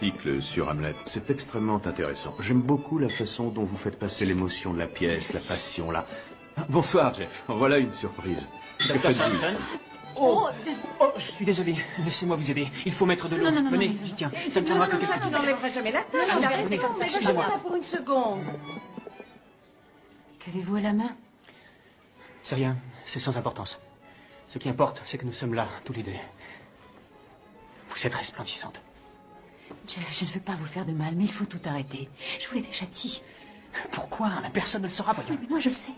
article sur Hamlet. C'est extrêmement intéressant. J'aime beaucoup la façon dont vous faites passer l'émotion de la pièce, la passion, là. Bonsoir, Jeff. Voilà une surprise. Que faites-vous ici? Oh, je suis désolé. Laissez-moi vous aider. Il faut mettre de l'eau. Venez, j'y tiens. Ça ne tiendra que quelques minutes. Je n'enlèverai jamais la tâche. je vais rester comme ça. Excusez-moi. Pas pour une seconde. Qu'avez-vous à la main? C'est rien. C'est sans importance. Ce qui importe, c'est que nous sommes là, tous les deux. Vous êtes resplendissante. Jeff, je ne veux pas vous faire de mal, mais il faut tout arrêter. Je vous l'ai déjà dit. Pourquoi? Personne ne le saura, voyons. Mais moi, je le sais.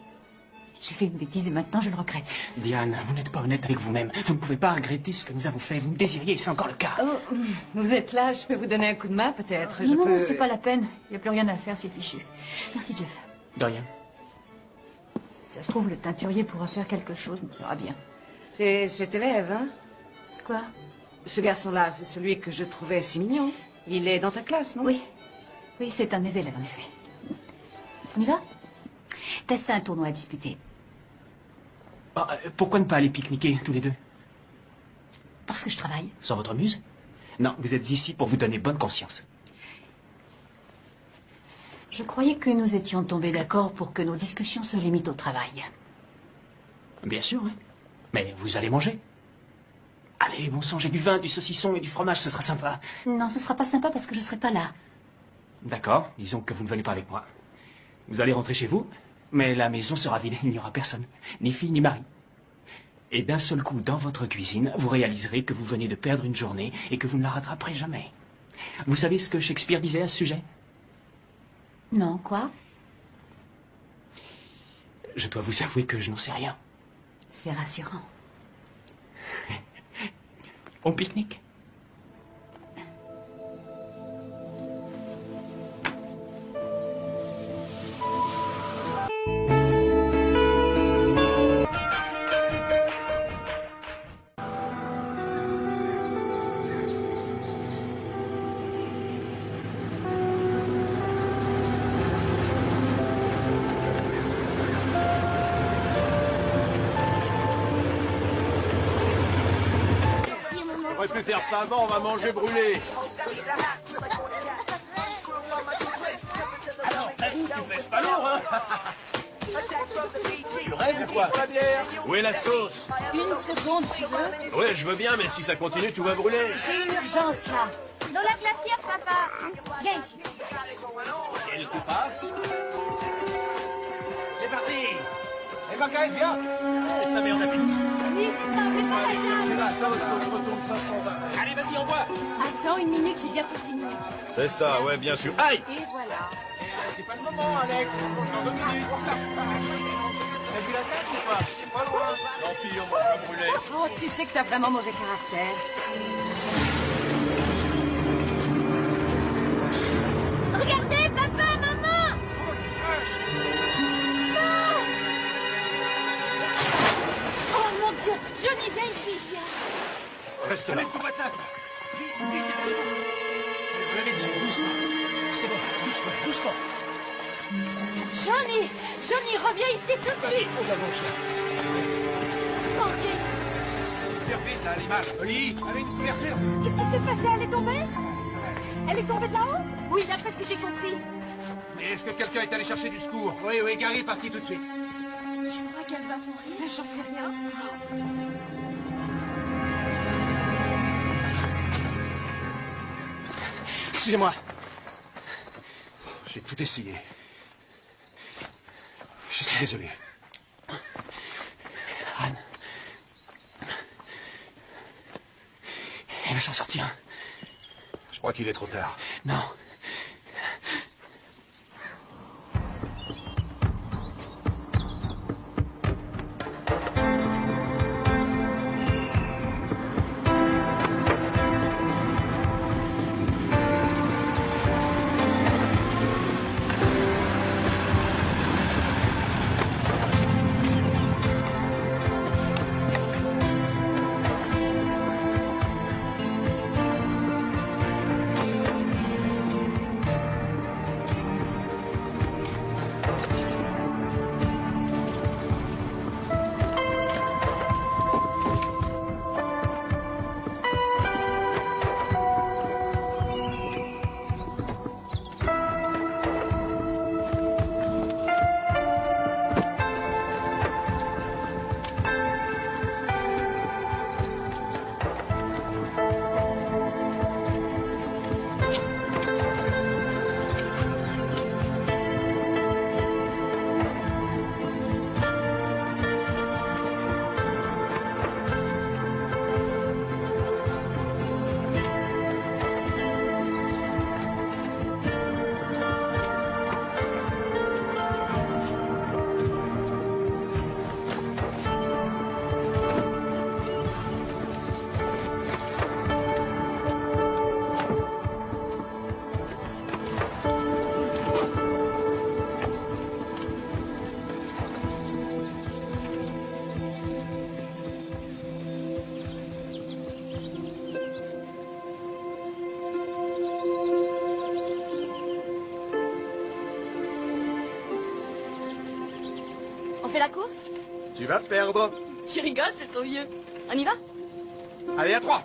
J'ai fait une bêtise et maintenant, je le regrette. Diane, vous n'êtes pas honnête avec vous-même. Vous ne pouvez pas regretter ce que nous avons fait. Vous me désiriez et c'est encore le cas. Oh, vous êtes là, je peux vous donner un coup de main, peut-être. Non, c'est pas la peine. Il n'y a plus rien à faire, c'est fichu. Merci, Jeff. De rien. Si ça se trouve, le teinturier pourra faire quelque chose, me fera bien. C'est cet élève, hein? Quoi? Ce garçon-là, c'est celui que je trouvais si mignon. Il est dans ta classe, non? Oui. Oui, c'est un des élèves, en effet. On y va? Tess a un tournoi à disputer. Pourquoi ne pas aller pique-niquer, tous les deux? Parce que je travaille. Sans votre muse? Non, vous êtes ici pour vous donner bonne conscience. Je croyais que nous étions tombés d'accord pour que nos discussions se limitent au travail. Bien sûr, oui. Mais vous allez manger. Allez, bon sang, j'ai du vin, du saucisson et du fromage, ce sera sympa. Non, ce sera pas sympa parce que je serai pas là. D'accord, disons que vous ne venez pas avec moi. Vous allez rentrer chez vous, mais la maison sera vide, il n'y aura personne. Ni fille, ni mari. Et d'un seul coup, dans votre cuisine, vous réaliserez que vous venez de perdre une journée et que vous ne la rattraperez jamais. Vous savez ce que Shakespeare disait à ce sujet? Non, quoi? Je dois vous avouer que je n'en sais rien. C'est rassurant. On pique-nique? On aurait pu faire ça avant, on va manger brûlé. Alors, tu baisses pas lourd, hein? Tu rêves ou quoi? La bière. Où est la sauce? Une seconde, tu veux? Ouais, je veux bien, mais si ça continue, tout va brûler. J'ai une urgence, là. Dans la glacière, papa. Viens ici. Elle te passe. C'est parti. Et Margaret, viens. Et sa mère d'appétit. Oui, ça fait pas la Allez chercher table. la sauce, on retourne 520. Allez, vas-y, envoie. Attends une minute, j'ai bientôt fini. C'est ça, ouais, bien sûr. Aïe! Et voilà. C'est pas le moment, Alex. On mange dans 2 minutes. T'as vu la tâche ou pas? C'est pas loin. Tant pis, on va pas brûler. Oh, tu sais que t'as vraiment mauvais caractère. Regardez, papa, maman. Oh mon Dieu, Johnny, viens ici, viens. Reste là. Vite, vite, vite. Levez-le, doucement. C'est bon, doucement, doucement. Johnny, Johnny, reviens ici tout de suite. Faut t'avancer. Franck, viens ici. Viens vite, là, l'image. Oli, avec une couverture. Qu'est-ce qui s'est passé? Elle est tombée? Ça va aller. Elle est tombée de là-haut? Oui, d'après ce que j'ai compris. Mais est-ce que quelqu'un est allé chercher du secours? Oui, oui, Gary est parti tout de suite. Tu crois qu'elle va mourir? J'en sais rien. Excusez-moi. J'ai tout essayé. Je suis désolé. Anne. Elle va s'en sortir. Je crois qu'il est trop tard. Non. fait la course? Tu vas perdre. Tu rigoles, c'est trop vieux. On y va? Allez, à 3.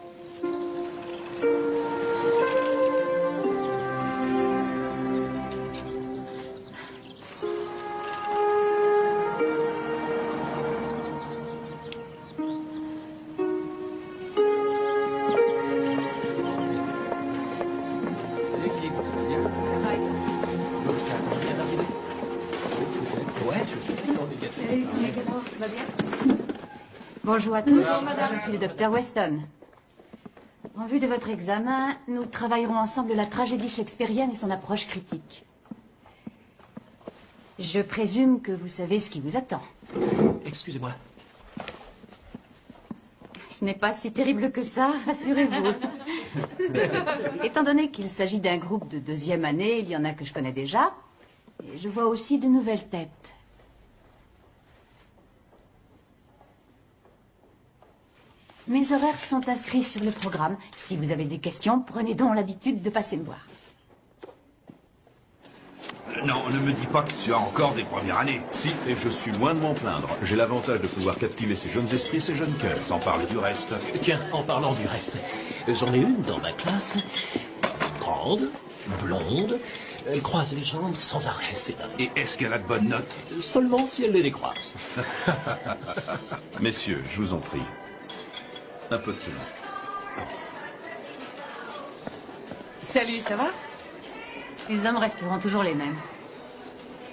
Bonjour à tous, je suis le docteur Weston. En vue de votre examen, nous travaillerons ensemble la tragédie shakespearienne et son approche critique. Je présume que vous savez ce qui vous attend. Excusez-moi. Ce n'est pas si terrible que ça, rassurez-vous. Étant donné qu'il s'agit d'un groupe de 2e année, il y en a que je connais déjà. Et je vois aussi de nouvelles têtes. Mes horaires sont inscrits sur le programme. Si vous avez des questions, prenez donc l'habitude de passer me voir. Non, ne me dis pas que tu as encore des premières années. Si, et je suis loin de m'en plaindre. J'ai l'avantage de pouvoir captiver ces jeunes esprits, ces jeunes cœurs. Sans parler du reste. Tiens, en parlant du reste, j'en ai une dans ma classe. Grande, blonde, elle croise les jambes sans arrêt, c'est dingue. Et est-ce qu'elle a de bonnes notes? Seulement si elle les décroise. Messieurs, je vous en prie. Un peu de temps. Salut, ça va? Les hommes resteront toujours les mêmes.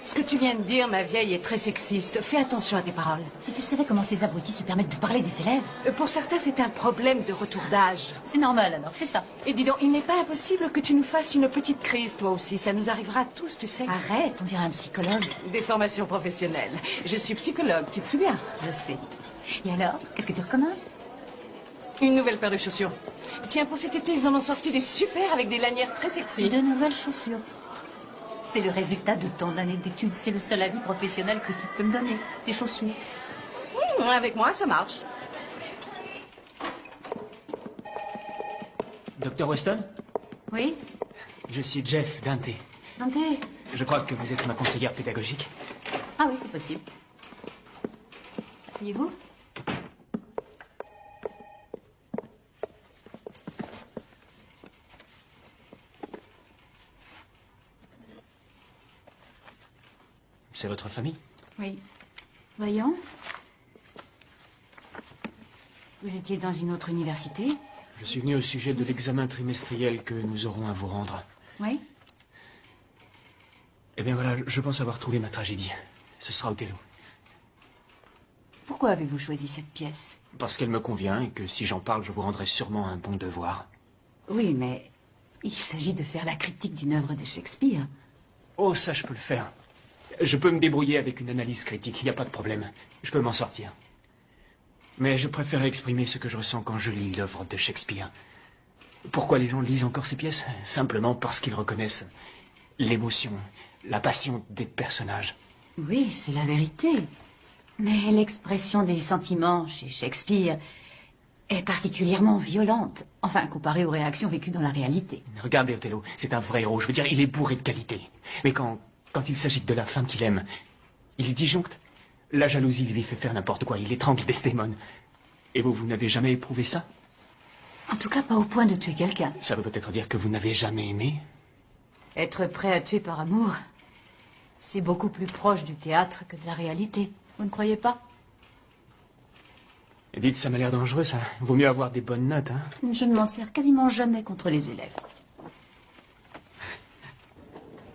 Ce que tu viens de dire, ma vieille, est très sexiste. Fais attention à tes paroles. Si tu savais comment ces abrutis se permettent de parler des élèves. Pour certains, c'est un problème de retour d'âge. C'est normal alors, c'est ça. Et dis donc, il n'est pas impossible que tu nous fasses une petite crise, toi aussi. Ça nous arrivera tous, tu sais. Arrête, on dirait un psychologue. Des formations professionnelles. Je suis psychologue, tu te souviens? Je sais. Et alors, qu'est-ce que tu recommandes? Une nouvelle paire de chaussures. Tiens, pour cet été, ils en ont sorti des super avec des lanières très sexy. De nouvelles chaussures. C'est le résultat de ton année d'études. C'est le seul avis professionnel que tu peux me donner. Tes chaussures. Avec moi, ça marche. Docteur Weston? Oui? Je suis Jeff Dante. Dante? Je crois que vous êtes ma conseillère pédagogique. Ah oui, c'est possible. Asseyez-vous. C'est votre famille? Oui. Voyons. Vous étiez dans une autre université? Je suis venu au sujet de l'examen trimestriel que nous aurons à vous rendre. Oui. Eh bien voilà, je pense avoir trouvé ma tragédie. Ce sera Othello. Pourquoi avez-vous choisi cette pièce? Parce qu'elle me convient et que si j'en parle, je vous rendrai sûrement un bon devoir. Oui, mais il s'agit de faire la critique d'une œuvre de Shakespeare. Oh, ça, je peux le faire. Je peux me débrouiller avec une analyse critique, il n'y a pas de problème. Je peux m'en sortir. Mais je préfère exprimer ce que je ressens quand je lis l'œuvre de Shakespeare. Pourquoi les gens lisent encore ces pièces? Simplement parce qu'ils reconnaissent l'émotion, la passion des personnages. Oui, c'est la vérité. Mais l'expression des sentiments chez Shakespeare est particulièrement violente. Enfin, comparée aux réactions vécues dans la réalité. Regardez Othello, c'est un vrai héros. Je veux dire, il est bourré de qualité. Mais quand il s'agit de la femme qu'il aime, il disjoncte. La jalousie lui fait faire n'importe quoi. Il étrangle Desdémone. Et vous n'avez jamais éprouvé ça? En tout cas, pas au point de tuer quelqu'un. Ça veut peut-être dire que vous n'avez jamais aimé? Être prêt à tuer par amour, c'est beaucoup plus proche du théâtre que de la réalité. Vous ne croyez pas? Dites, ça m'a l'air dangereux, ça. Vaut mieux avoir des bonnes notes, hein? Je ne m'en sers quasiment jamais contre les élèves.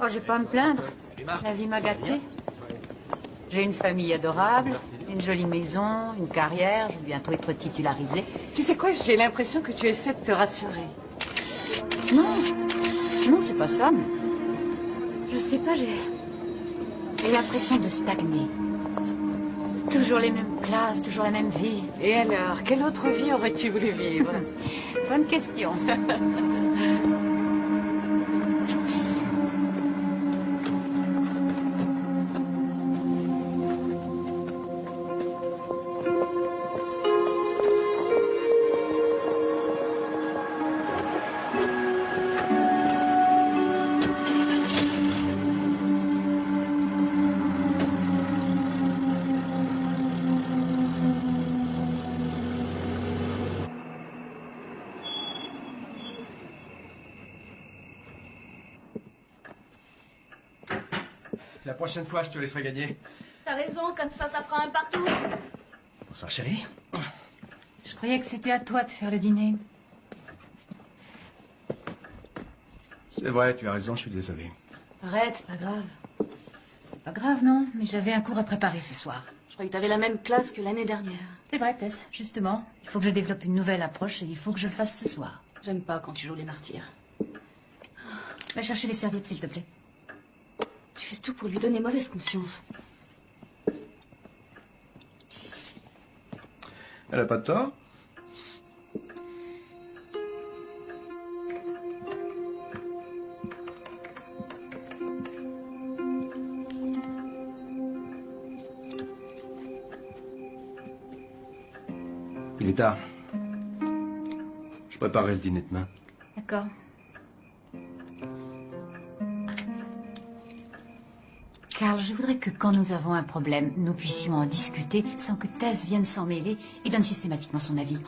Oh, je vais pas me plaindre. La vie m'a gâtée. J'ai une famille adorable, une jolie maison, une carrière, je vais bientôt être titularisée. Tu sais quoi, j'ai l'impression que tu essaies de te rassurer. Non, non, c'est pas ça. Mais je sais pas, j'ai l'impression de stagner. Toujours les mêmes classes, toujours la même vie. Et alors, quelle autre vie aurais-tu voulu vivre? Bonne question. La prochaine fois, je te laisserai gagner. T'as raison, comme ça fera un partout. Bonsoir, chérie. Je croyais que c'était à toi de faire le dîner. C'est vrai, tu as raison, je suis désolé. Arrête, c'est pas grave. C'est pas grave, non, mais j'avais un cours à préparer ce soir. Je croyais que t'avais la même classe que l'année dernière. C'est vrai, Tess, justement. Il faut que je développe une nouvelle approche et il faut que je le fasse ce soir. J'aime pas quand tu joues les martyrs. Va chercher les serviettes, s'il te plaît. Tu fais tout pour lui donner mauvaise conscience. Elle a pas de tort. Il est tard. Je préparerai le dîner demain. D'accord. Carl, je voudrais que quand nous avons un problème, nous puissions en discuter sans que Tess vienne s'en mêler et donne systématiquement son avis.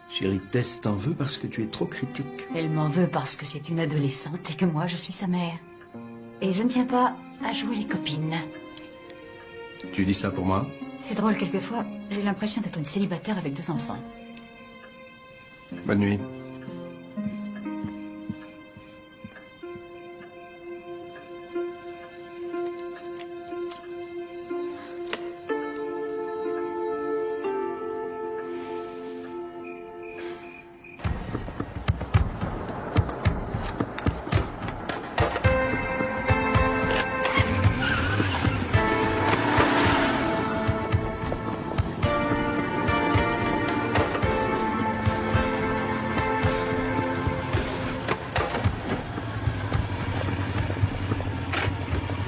Chérie, Tess t'en veut parce que tu es trop critique. Elle m'en veut parce que c'est une adolescente et que moi, je suis sa mère. Et je ne tiens pas à jouer les copines. Tu dis ça pour moi? C'est drôle, quelquefois, j'ai l'impression d'être une célibataire avec 2 enfants. Bonne nuit.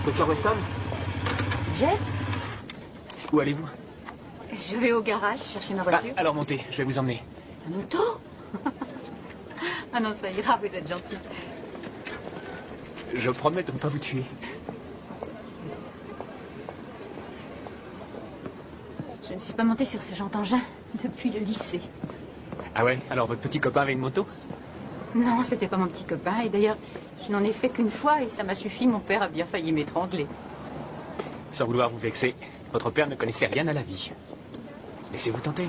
Docteur Weston? Jeff? Où allez-vous? Je vais au garage chercher ma voiture. Alors montez, je vais vous emmener. Un auto? Ah non, ça ira, vous êtes gentil. Je promets de ne pas vous tuer. Je ne suis pas montée sur ce genre d'engin depuis le lycée. Ah ouais? Alors votre petit copain avait une moto? Non, c'était pas mon petit copain. Et d'ailleurs, je n'en ai fait qu'une fois et ça m'a suffi. Mon père a bien failli m'étrangler. Sans vouloir vous vexer, votre père ne connaissait rien à la vie. Laissez-vous tenter.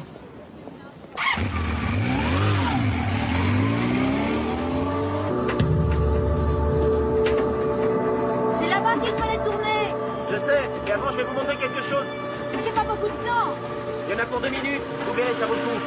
C'est là-bas qu'il fallait tourner. Je sais, et avant je vais vous montrer quelque chose. Mais j'ai pas beaucoup de temps. Il y en a pour 2 minutes. Vous verrez, ça vaut le coup.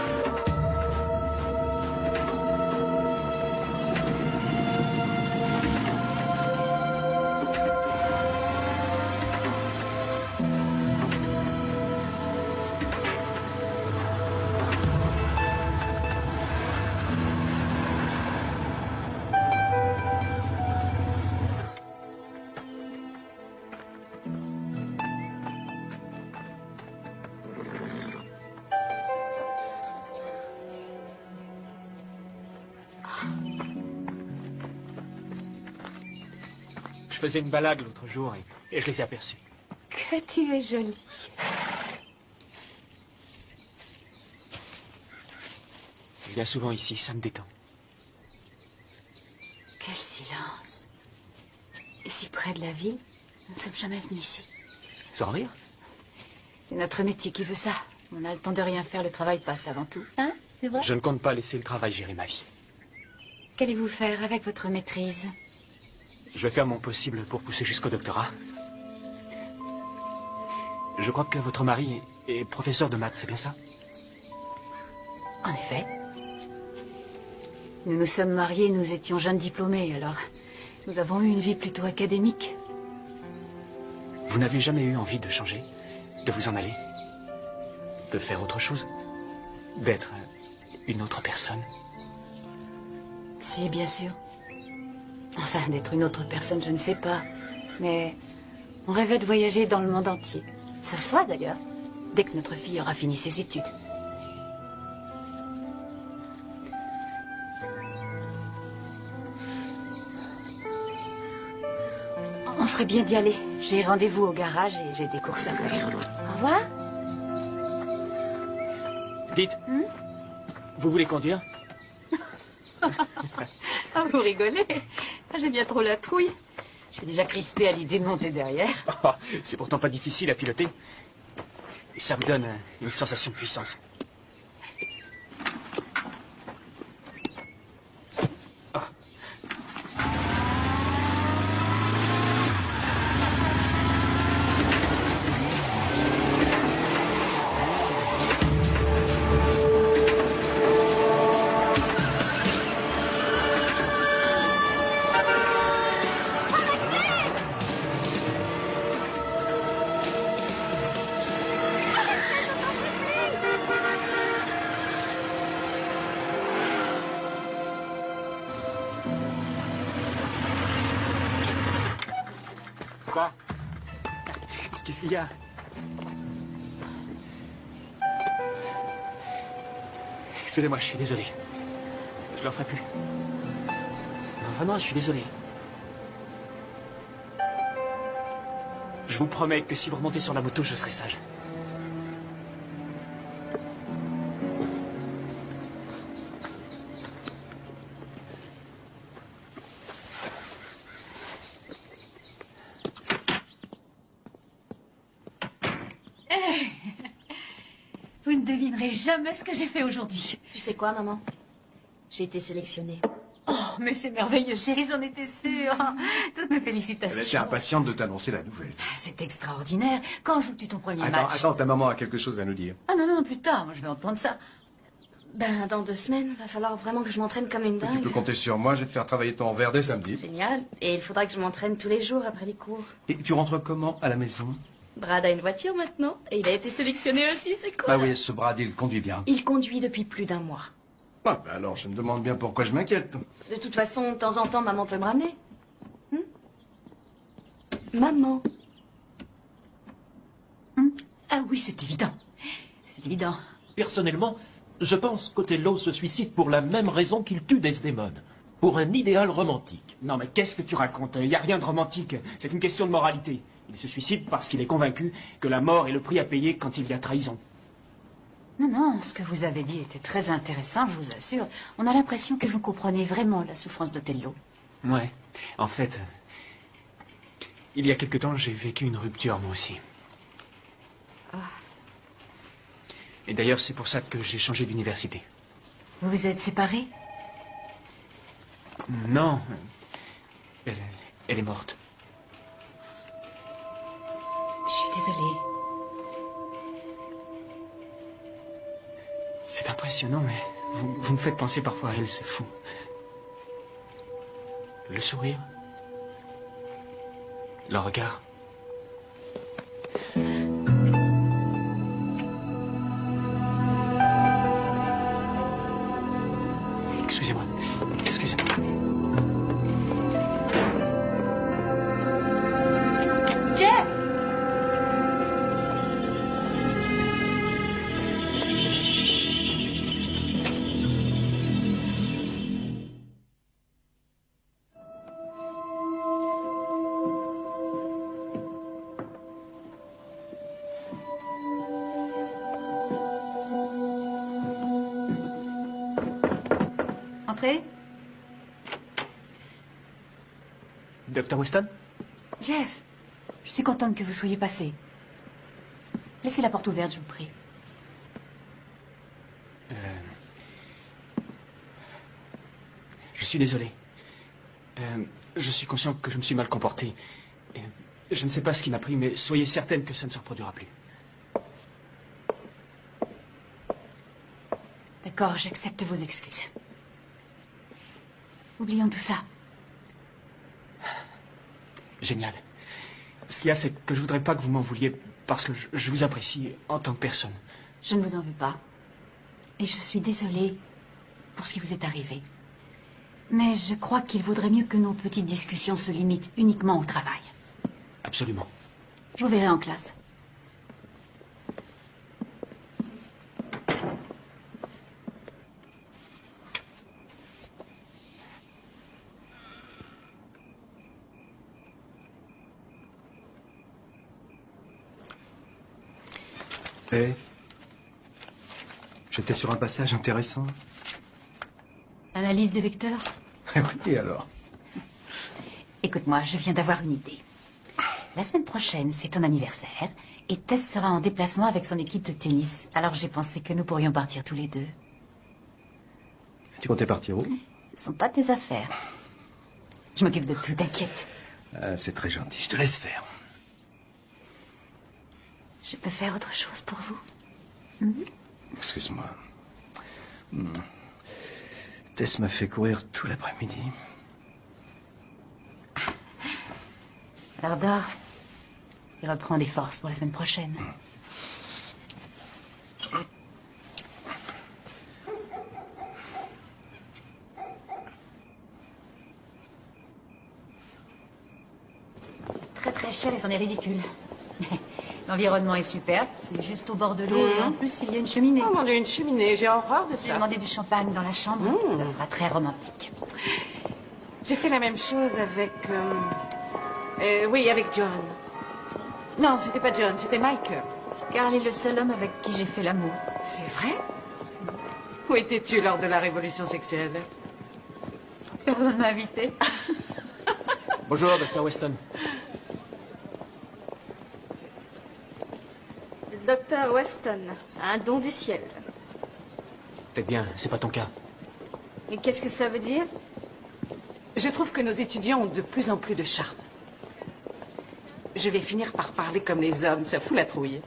Je faisais une balade l'autre jour et je les ai aperçus. Que tu es jolie. Je viens souvent ici, ça me détend. Quel silence. Et si près de la ville, nous ne sommes jamais venus ici. Sans rire? C'est notre métier qui veut ça. On a le temps de rien faire, le travail passe avant tout. Hein, c'est vrai? Je ne compte pas laisser le travail gérer ma vie. Qu'allez-vous faire avec votre maîtrise? Je vais faire mon possible pour pousser jusqu'au doctorat. Je crois que votre mari est professeur de maths, c'est bien ça? En effet. Nous nous sommes mariés, nous étions jeunes diplômés, alors nous avons eu une vie plutôt académique. Vous n'avez jamais eu envie de changer? De vous en aller? De faire autre chose? D'être une autre personne? Si, bien sûr. Enfin, d'être une autre personne, je ne sais pas. Mais on rêvait de voyager dans le monde entier. Ça se fera d'ailleurs, dès que notre fille aura fini ses études. On ferait bien d'y aller. J'ai rendez-vous au garage et j'ai des courses à faire. Au revoir. Dites, vous voulez conduire? Ah, vous rigolez. J'ai bien trop la trouille. Je suis déjà crispée à l'idée de monter derrière. Oh, c'est pourtant pas difficile à piloter. Et ça me donne une sensation de puissance. Quoi? Qu'est-ce qu'il y a? Excusez-moi, je suis désolé. Je le referai plus. Non, vraiment, je suis désolé. Je vous promets que si vous remontez sur la moto, je serai sage. Vous ne devinerez jamais ce que j'ai fait aujourd'hui. Tu sais quoi, maman? J'ai été sélectionnée. Oh, mais c'est merveilleux, chérie, j'en étais sûre. Toutes mes félicitations. Elle était impatiente de t'annoncer la nouvelle. C'est extraordinaire. Quand joues-tu ton premier Attends, match? attends, ta maman a quelque chose à nous dire. Ah non, non, plus tard, moi je vais entendre ça. Ben, dans 2 semaines, va falloir vraiment que je m'entraîne comme une Tu dingue. peux compter sur moi, je vais te faire travailler ton verre dès samedi. Génial. Et il faudra que je m'entraîne tous les jours après les cours. Et tu rentres comment à la maison? Brad a une voiture maintenant. Et il a été sélectionné aussi, c'est cool. Ah oui, ce Brad, il conduit bien. Il conduit depuis plus d'1 mois. Ah, ben alors, je me demande bien pourquoi je m'inquiète. De toute façon, de temps en temps, maman peut me ramener. Maman. Ah oui, c'est évident. C'est évident. Personnellement, je pense qu'Othello se suicide pour la même raison qu'il tue Desdémone. Pour un idéal romantique. Non, mais qu'est-ce que tu racontes? Il n'y a rien de romantique. C'est une question de moralité. Il se suicide parce qu'il est convaincu que la mort est le prix à payer quand il y a trahison. Non, non, ce que vous avez dit était très intéressant, je vous assure. On a l'impression que vous comprenez vraiment la souffrance d'Othello. Ouais. En fait, il y a quelque temps, j'ai vécu une rupture, moi aussi. Et d'ailleurs, c'est pour ça que j'ai changé d'université. Vous vous êtes séparés? Non. Elle est morte. Je suis désolée. C'est impressionnant, mais vous me faites penser parfois à elle, c'est fou. Le sourire. Le regard. Excusez-moi. Excusez-moi. Jeff! Entrez. Dr. Weston? Jeff, je suis contente que vous soyez passé. Laissez la porte ouverte, je vous prie. Je suis désolé. Je suis conscient que je me suis mal comporté. Je ne sais pas ce qui m'a pris, mais soyez certaine que ça ne se reproduira plus. D'accord, j'accepte vos excuses. Oublions tout ça. Génial. Ce qu'il y a, c'est que je voudrais pas que vous m'en vouliez parce que je vous apprécie en tant que personne. Je ne vous en veux pas. Et je suis désolée pour ce qui vous est arrivé. Mais je crois qu'il vaudrait mieux que nos petites discussions se limitent uniquement au travail. Absolument. Je vous verrai en classe. Eh, j'étais sur un passage intéressant. Analyse des vecteurs? Oui, alors. Écoute-moi, je viens d'avoir une idée. La semaine prochaine, c'est ton anniversaire, et Tess sera en déplacement avec son équipe de tennis. Alors j'ai pensé que nous pourrions partir tous les deux. Tu comptais partir où? Ce sont pas tes affaires. Je m'occupe de tout, t'inquiète. C'est très gentil, je te laisse faire. Je peux faire autre chose pour vous? Excuse-moi. Tess m'a fait courir tout l'après-midi. Alors dors. Il reprend des forces pour la semaine prochaine. C'est très très cher et c'en est ridicule. L'environnement est superbe, c'est juste au bord de l'eau et en plus il y a une cheminée. Oh mon Dieu, une cheminée, j'ai horreur de J'ai ça. demandé du champagne dans la chambre, ça sera très romantique. J'ai fait la même chose avec... oui, avec John. Non, c'était pas John, c'était Mike. Carl est le seul homme avec qui j'ai fait l'amour. C'est vrai? Où étais-tu lors de la révolution sexuelle? Personne ne m'a invité. Bonjour, Dr. Weston. Docteur Weston, un don du ciel. Peut-être bien, c'est pas ton cas. Et qu'est-ce que ça veut dire? Je trouve que nos étudiants ont de plus en plus de charme. Je vais finir par parler comme les hommes, ça fout la trouille.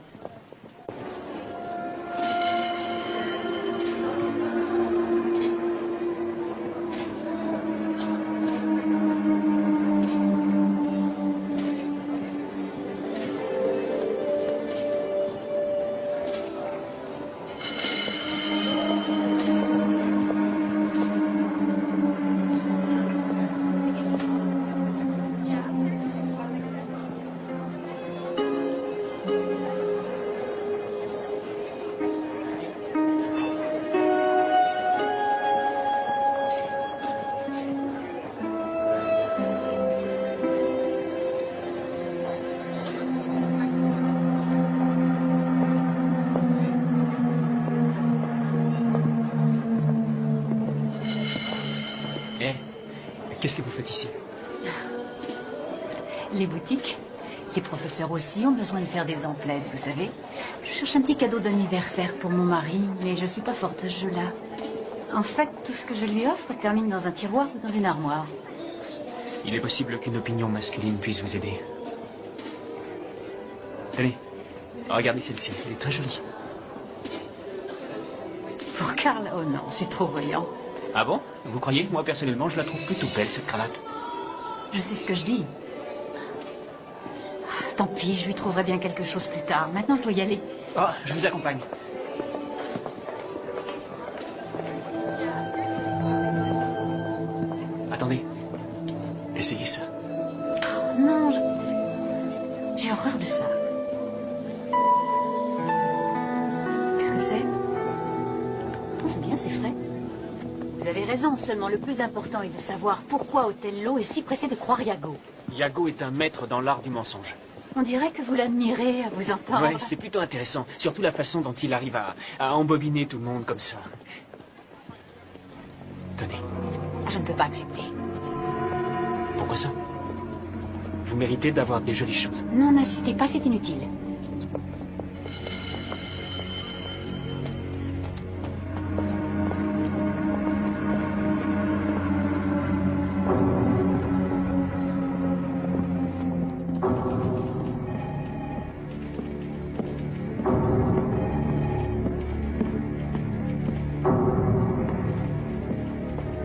Qu'est-ce que vous faites ici? Les boutiques, les professeurs aussi ont besoin de faire des emplettes, vous savez. Je cherche un petit cadeau d'anniversaire pour mon mari, mais je suis pas forte à ce jeu-là. En fait, tout ce que je lui offre termine dans un tiroir ou dans une armoire. Il est possible qu'une opinion masculine puisse vous aider. Tenez, regardez celle-ci, elle est très jolie. Pour Carl, oh non, c'est trop voyant. Ah bon? Vous croyez? Moi, personnellement, je la trouve plutôt belle, cette cravate. Je sais ce que je dis. Tant pis, je lui trouverai bien quelque chose plus tard. Maintenant, je dois y aller. Oh, je vous accompagne. Attendez. Essayez ça. Oh, non, j'ai horreur de ça. Qu'est-ce que c'est? Oh, c'est bien, c'est frais. Vous avez raison, seulement le plus important est de savoir pourquoi Othello est si pressé de croire Iago. Iago est un maître dans l'art du mensonge. On dirait que vous l'admirez à vous entendre. Oui, c'est plutôt intéressant. Surtout la façon dont il arrive à embobiner tout le monde comme ça. Tenez. Je ne peux pas accepter. Pourquoi ça? Vous méritez d'avoir des jolies choses. Non, n'insistez pas, c'est inutile.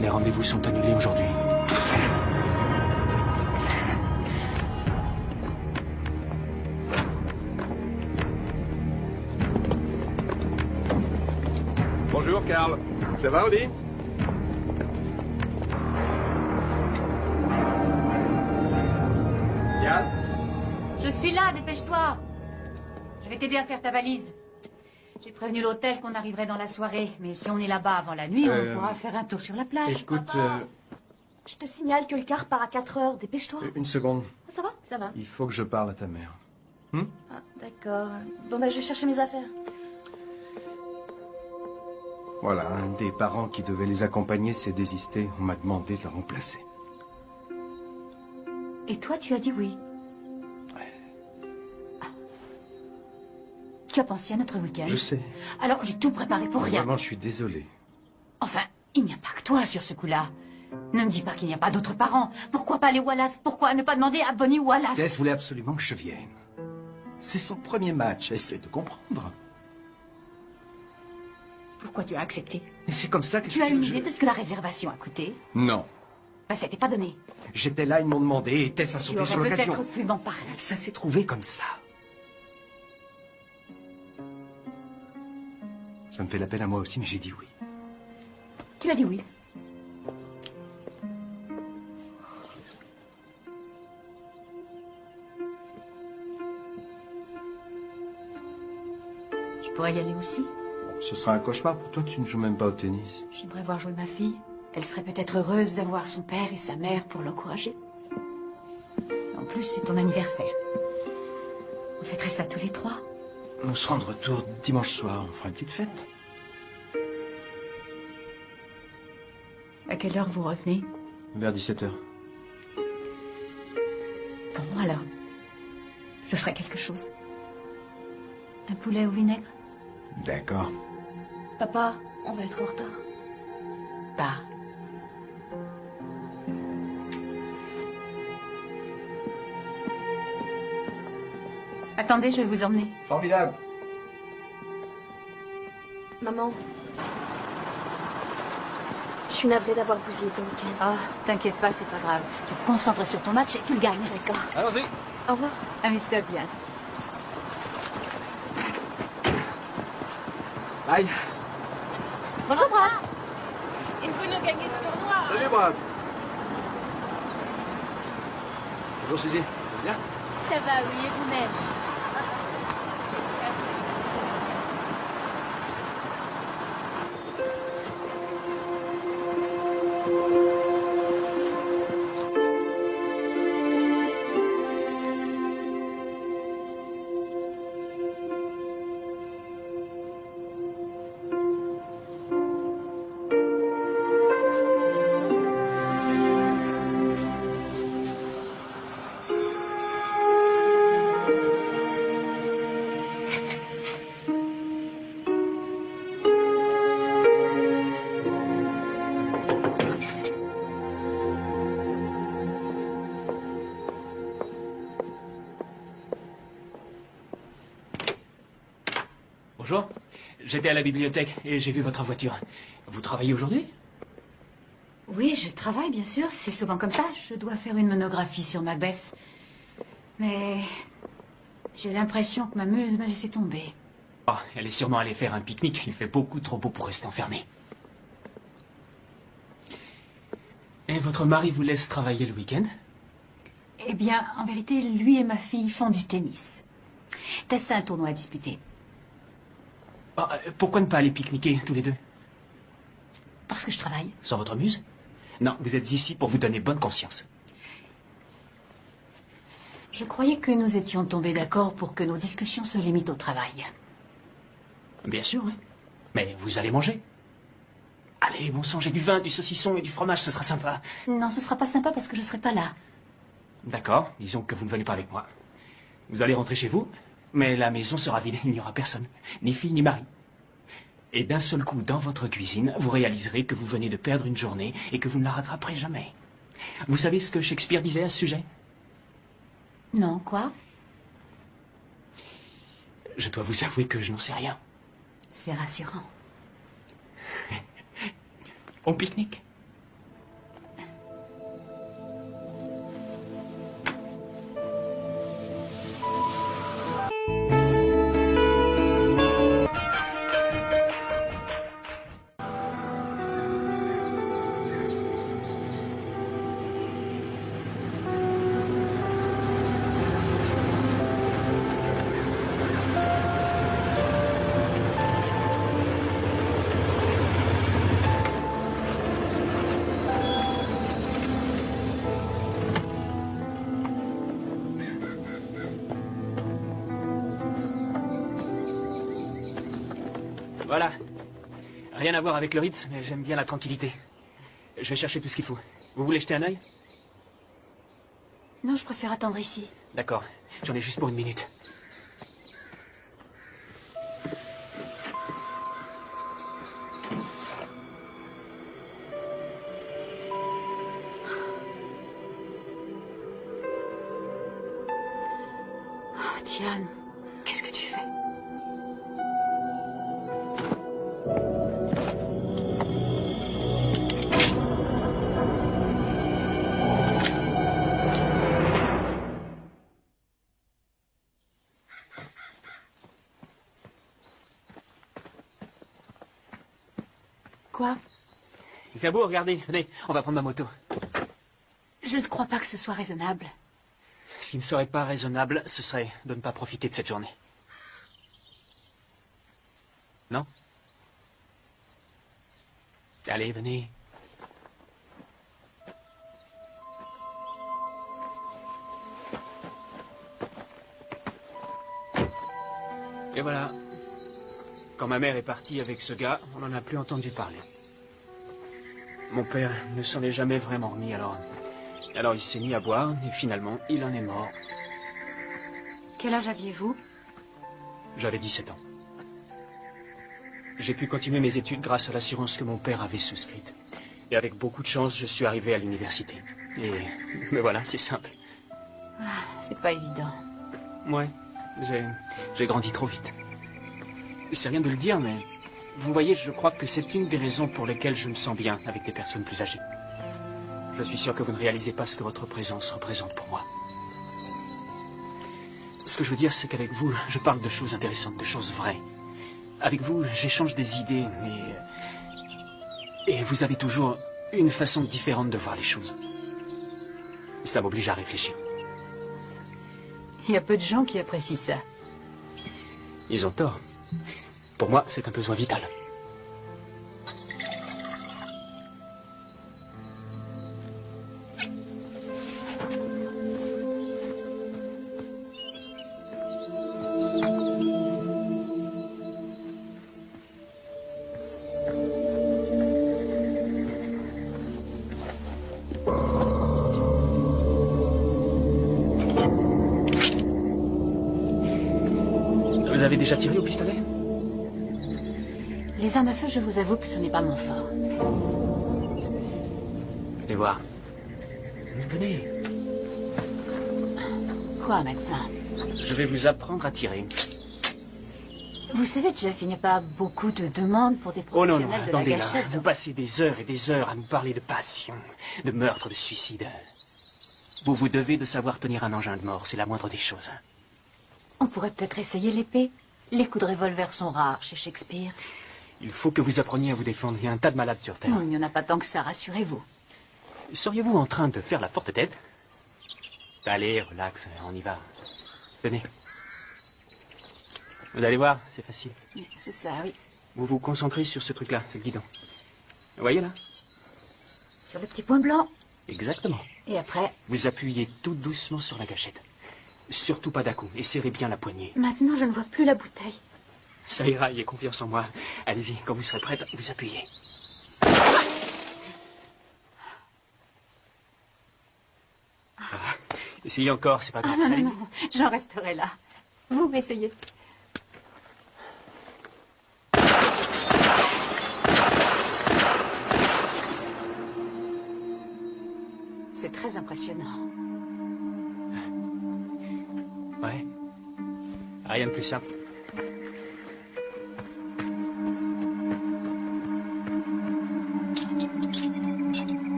Les rendez-vous sont annulés aujourd'hui. Bonjour, Carl. Ça va, Oli? Yann? Je suis là, dépêche-toi. Je vais t'aider à faire ta valise. J'ai prévenu l'hôtel qu'on arriverait dans la soirée, mais si on est là-bas avant la nuit, on pourra faire un tour sur la plage. Écoute, Je te signale que le car part à 4 heures. Dépêche-toi. une seconde. Ça va? Ça va. Il faut que je parle à ta mère. Ah, d'accord. Bon, bah, je vais chercher mes affaires. Voilà, un des parents qui devait les accompagner s'est désisté. On m'a demandé de le remplacer. Et toi, tu as dit oui. Ah. Tu as pensé à notre week-end? Je sais. Alors, j'ai tout préparé pour rien. Vraiment, je suis désolé. Enfin, il n'y a pas que toi sur ce coup-là. Ne me dis pas qu'il n'y a pas d'autres parents. Pourquoi pas les Wallace? Pourquoi ne pas demander à Bonnie Wallace? Tess voulait absolument que je vienne. C'est son premier match. Essaie de comprendre. Pourquoi tu as accepté? Et c'est comme ça que Tu as une idée de ce que la réservation a coûté? Non. Ben, ça t'est pas donné. J'étais là, ils m'ont demandé et Tess a Tu sauté sur aurais l'occasion. peut-être pu m'en parler. Ça s'est trouvé comme ça. Ça me fait la peine à moi aussi, mais j'ai dit oui. Tu as dit oui. Tu pourrais y aller aussi? Ce sera un cauchemar pour toi, tu ne joues même pas au tennis. J'aimerais voir jouer ma fille. Elle serait peut-être heureuse d'avoir son père et sa mère pour l'encourager. En plus, c'est ton anniversaire. Vous fêterez ça tous les trois? On sera de retour dimanche soir, on fera une petite fête. À quelle heure vous revenez? Vers 17h. Bon, alors, je ferai quelque chose. Un poulet au vinaigre? D'accord. Papa, on va être en retard. Bah. Attendez, je vais vous emmener. Formidable. Maman, je suis navrée d'avoir bousillé ton week-end. Oh, t'inquiète pas, c'est pas grave. Tu te concentres sur ton match et tu le gagnes. D'accord. Allons-y. Au revoir. Amuse-toi bien. Bye. Bonjour, Brad. Et vous nous gagnez ce tournoi. Salut, Brad. Bonjour, Suzy. Ça va bien? Ça va, oui, et vous-même? Bonjour. J'étais à la bibliothèque et j'ai vu votre voiture. Vous travaillez aujourd'hui? Oui, je travaille, bien sûr. C'est souvent comme ça. Je dois faire une monographie sur Macbeth. Mais j'ai l'impression que ma muse m'a laissé tomber. Oh, elle est sûrement allée faire un pique-nique. Il fait beaucoup trop beau pour rester enfermée. Et votre mari vous laisse travailler le week-end? Eh bien, en vérité, lui et ma fille font du tennis. Tess a un tournoi à disputer. Oh, pourquoi ne pas aller pique-niquer tous les deux? Parce que je travaille. Sans votre muse? Non, vous êtes ici pour vous donner bonne conscience. Je croyais que nous étions tombés d'accord pour que nos discussions se limitent au travail. Bien sûr, oui. Mais vous allez manger. Allez, bon sang, j'ai du vin, du saucisson et du fromage, ce sera sympa. Non, ce sera pas sympa parce que je serai pas là. D'accord, disons que vous ne venez pas avec moi. Vous allez rentrer chez vous, mais la maison sera vide, il n'y aura personne. Ni fille, ni mari. Et d'un seul coup, dans votre cuisine, vous réaliserez que vous venez de perdre une journée et que vous ne la rattraperez jamais. Vous savez ce que Shakespeare disait à ce sujet? Non, quoi? Je dois vous avouer que je n'en sais rien. C'est rassurant. On pique-nique? Voilà. Rien à voir avec le Ritz, mais j'aime bien la tranquillité. Je vais chercher tout ce qu'il faut. Vous voulez jeter un œil? Non, je préfère attendre ici. D'accord, j'en ai juste pour 1 minute. Oh, Tian, qu'est-ce que tu fais? Quoi? Il fait beau, regardez. Venez, on va prendre ma moto. Je ne crois pas que ce soit raisonnable. Ce qui ne serait pas raisonnable, ce serait de ne pas profiter de cette journée. Non? Allez, venez. Et voilà. Quand ma mère est partie avec ce gars, on n'en a plus entendu parler. Mon père ne s'en est jamais vraiment remis, alors il s'est mis à boire, et finalement, il en est mort. Quel âge aviez-vous? J'avais 17 ans. J'ai pu continuer mes études grâce à l'assurance que mon père avait souscrite. Et avec beaucoup de chance, je suis arrivé à l'université. Et me voilà, c'est simple. Ah, c'est pas évident. Ouais, j'ai grandi trop vite. C'est rien de le dire, mais vous voyez, je crois que c'est une des raisons pour lesquelles je me sens bien avec des personnes plus âgées. Je suis sûr que vous ne réalisez pas ce que votre présence représente pour moi. Ce que je veux dire, c'est qu'avec vous, je parle de choses intéressantes, de choses vraies. Avec vous, j'échange des idées, et vous avez toujours une façon différente de voir les choses. Ça m'oblige à réfléchir. Il y a peu de gens qui apprécient ça. Ils ont tort. Pour moi, c'est un besoin vital. Vous avez déjà tiré au pistolet? Les armes à feu, je vous avoue que ce n'est pas mon fort. Venez voir. Venez. Quoi maintenant? Je vais vous apprendre à tirer. Vous savez, Jeff, il n'y a pas beaucoup de demandes pour des Oh non, professionnels non, de la attendez là. gâchette. Vous passez des heures et des heures à nous parler de passion, de meurtre, de suicide. Vous devez de savoir tenir un engin de mort, c'est la moindre des choses. On pourrait peut-être essayer l'épée. Les coups de revolver sont rares chez Shakespeare. Il faut que vous appreniez à vous défendre. Il y a un tas de malades sur Terre. Non, il n'y en a pas tant que ça, rassurez-vous. Seriez-vous en train de faire la forte tête? Allez, relax, on y va. Venez. Vous allez voir, c'est facile. C'est ça, oui. Vous vous concentrez sur ce truc-là, c'est le guidon. Vous voyez là? Sur le petit point blanc. Exactement. Et après? Vous appuyez tout doucement sur la gâchette. Surtout pas d'un coup, et serrez bien la poignée. Maintenant, je ne vois plus la bouteille. Ça ira, ayez confiance en moi. Allez-y, quand vous serez prête, vous appuyez. Ah, essayez encore, c'est pas grave. Ah non, Allez-y. non, j'en resterai là. Vous m'essayez. C'est très impressionnant. Ouais. Rien de plus simple.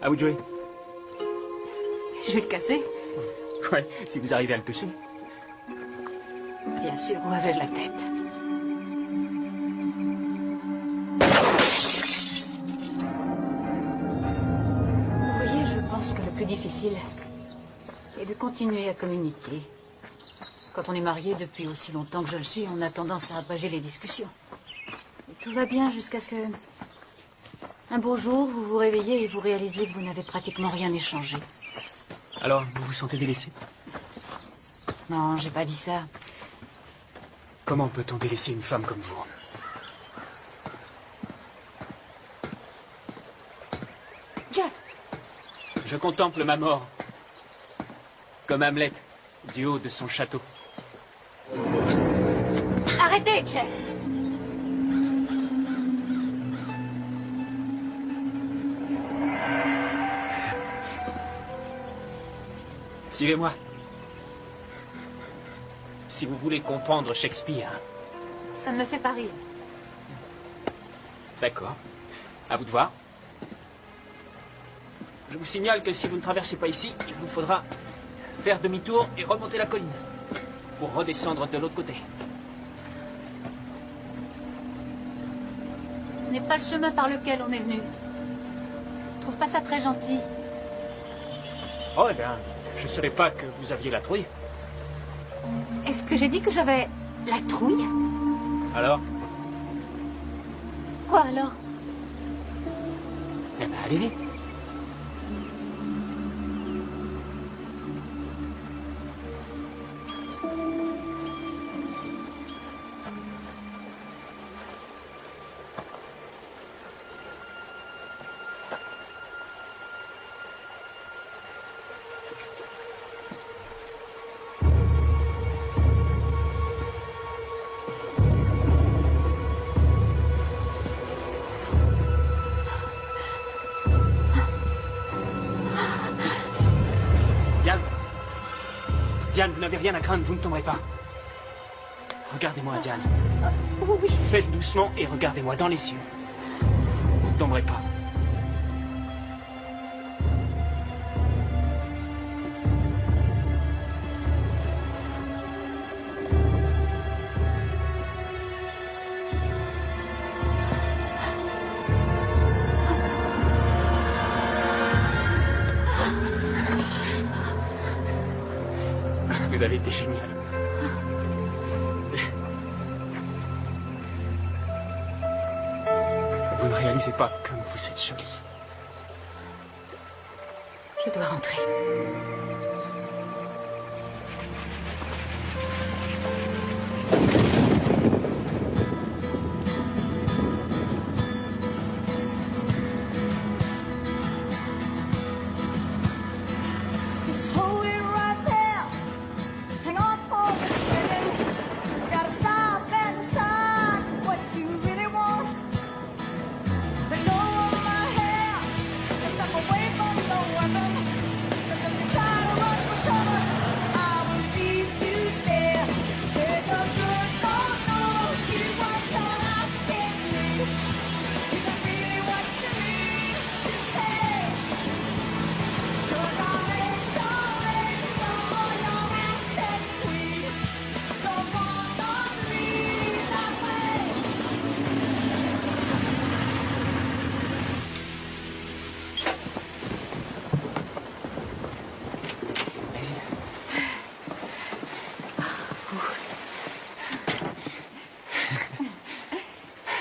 À vous de jouer. Je vais le casser. Ouais, si vous arrivez à le toucher. Bien sûr, où avais-je la tête? Vous voyez, je pense que le plus difficile est de continuer à communiquer. Quand on est marié depuis aussi longtemps que je le suis, on a tendance à abager les discussions. Et tout va bien jusqu'à ce que... un beau jour, vous vous réveillez et vous réalisez que vous n'avez pratiquement rien échangé. Alors, vous vous sentez délaissé? Non, j'ai pas dit ça. Comment peut-on délaisser une femme comme vous? Jeff! Je contemple ma mort. Comme Hamlet, du haut de son château. Arrêtez, Jeff! Suivez-moi. Si vous voulez comprendre Shakespeare. Ça ne me fait pas rire. D'accord. À vous de voir. Je vous signale que si vous ne traversez pas ici, il vous faudra faire demi-tour et remonter la colline. Pour redescendre de l'autre côté. Ce n'est pas le chemin par lequel on est venu. Je trouve pas ça très gentil. Oh, eh bien, je ne savais pas que vous aviez la trouille. Est-ce que j'ai dit que j'avais la trouille? Alors? Quoi alors? Eh bien, allez-y. Diane, vous n'avez rien à craindre, vous ne tomberez pas. Regardez-moi, Diane. Oui. Faites doucement et regardez-moi dans les yeux. Vous ne tomberez pas. Vous avez été génial. Vous ne réalisez pas comme vous êtes jolie. Je dois rentrer.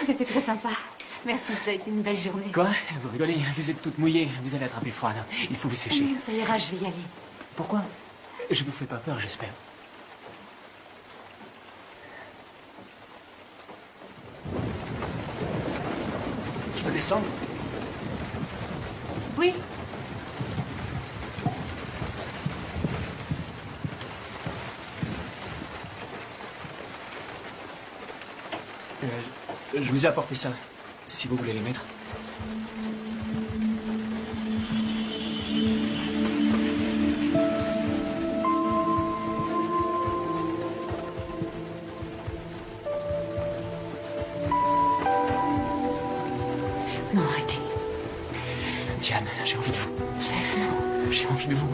C'était très sympa. Merci, ça a été une belle journée. Quoi? Vous rigolez, vous êtes toute mouillée, vous allez attraper froid. Non, il faut vous sécher. Ça ira, je vais y aller. Pourquoi? Je vous fais pas peur, j'espère. Je peux descendre? Oui. Je vous ai apporté ça, si vous voulez les mettre. Non, arrêtez. Diane, j'ai envie de vous. Jeff, non. J'ai envie de vous.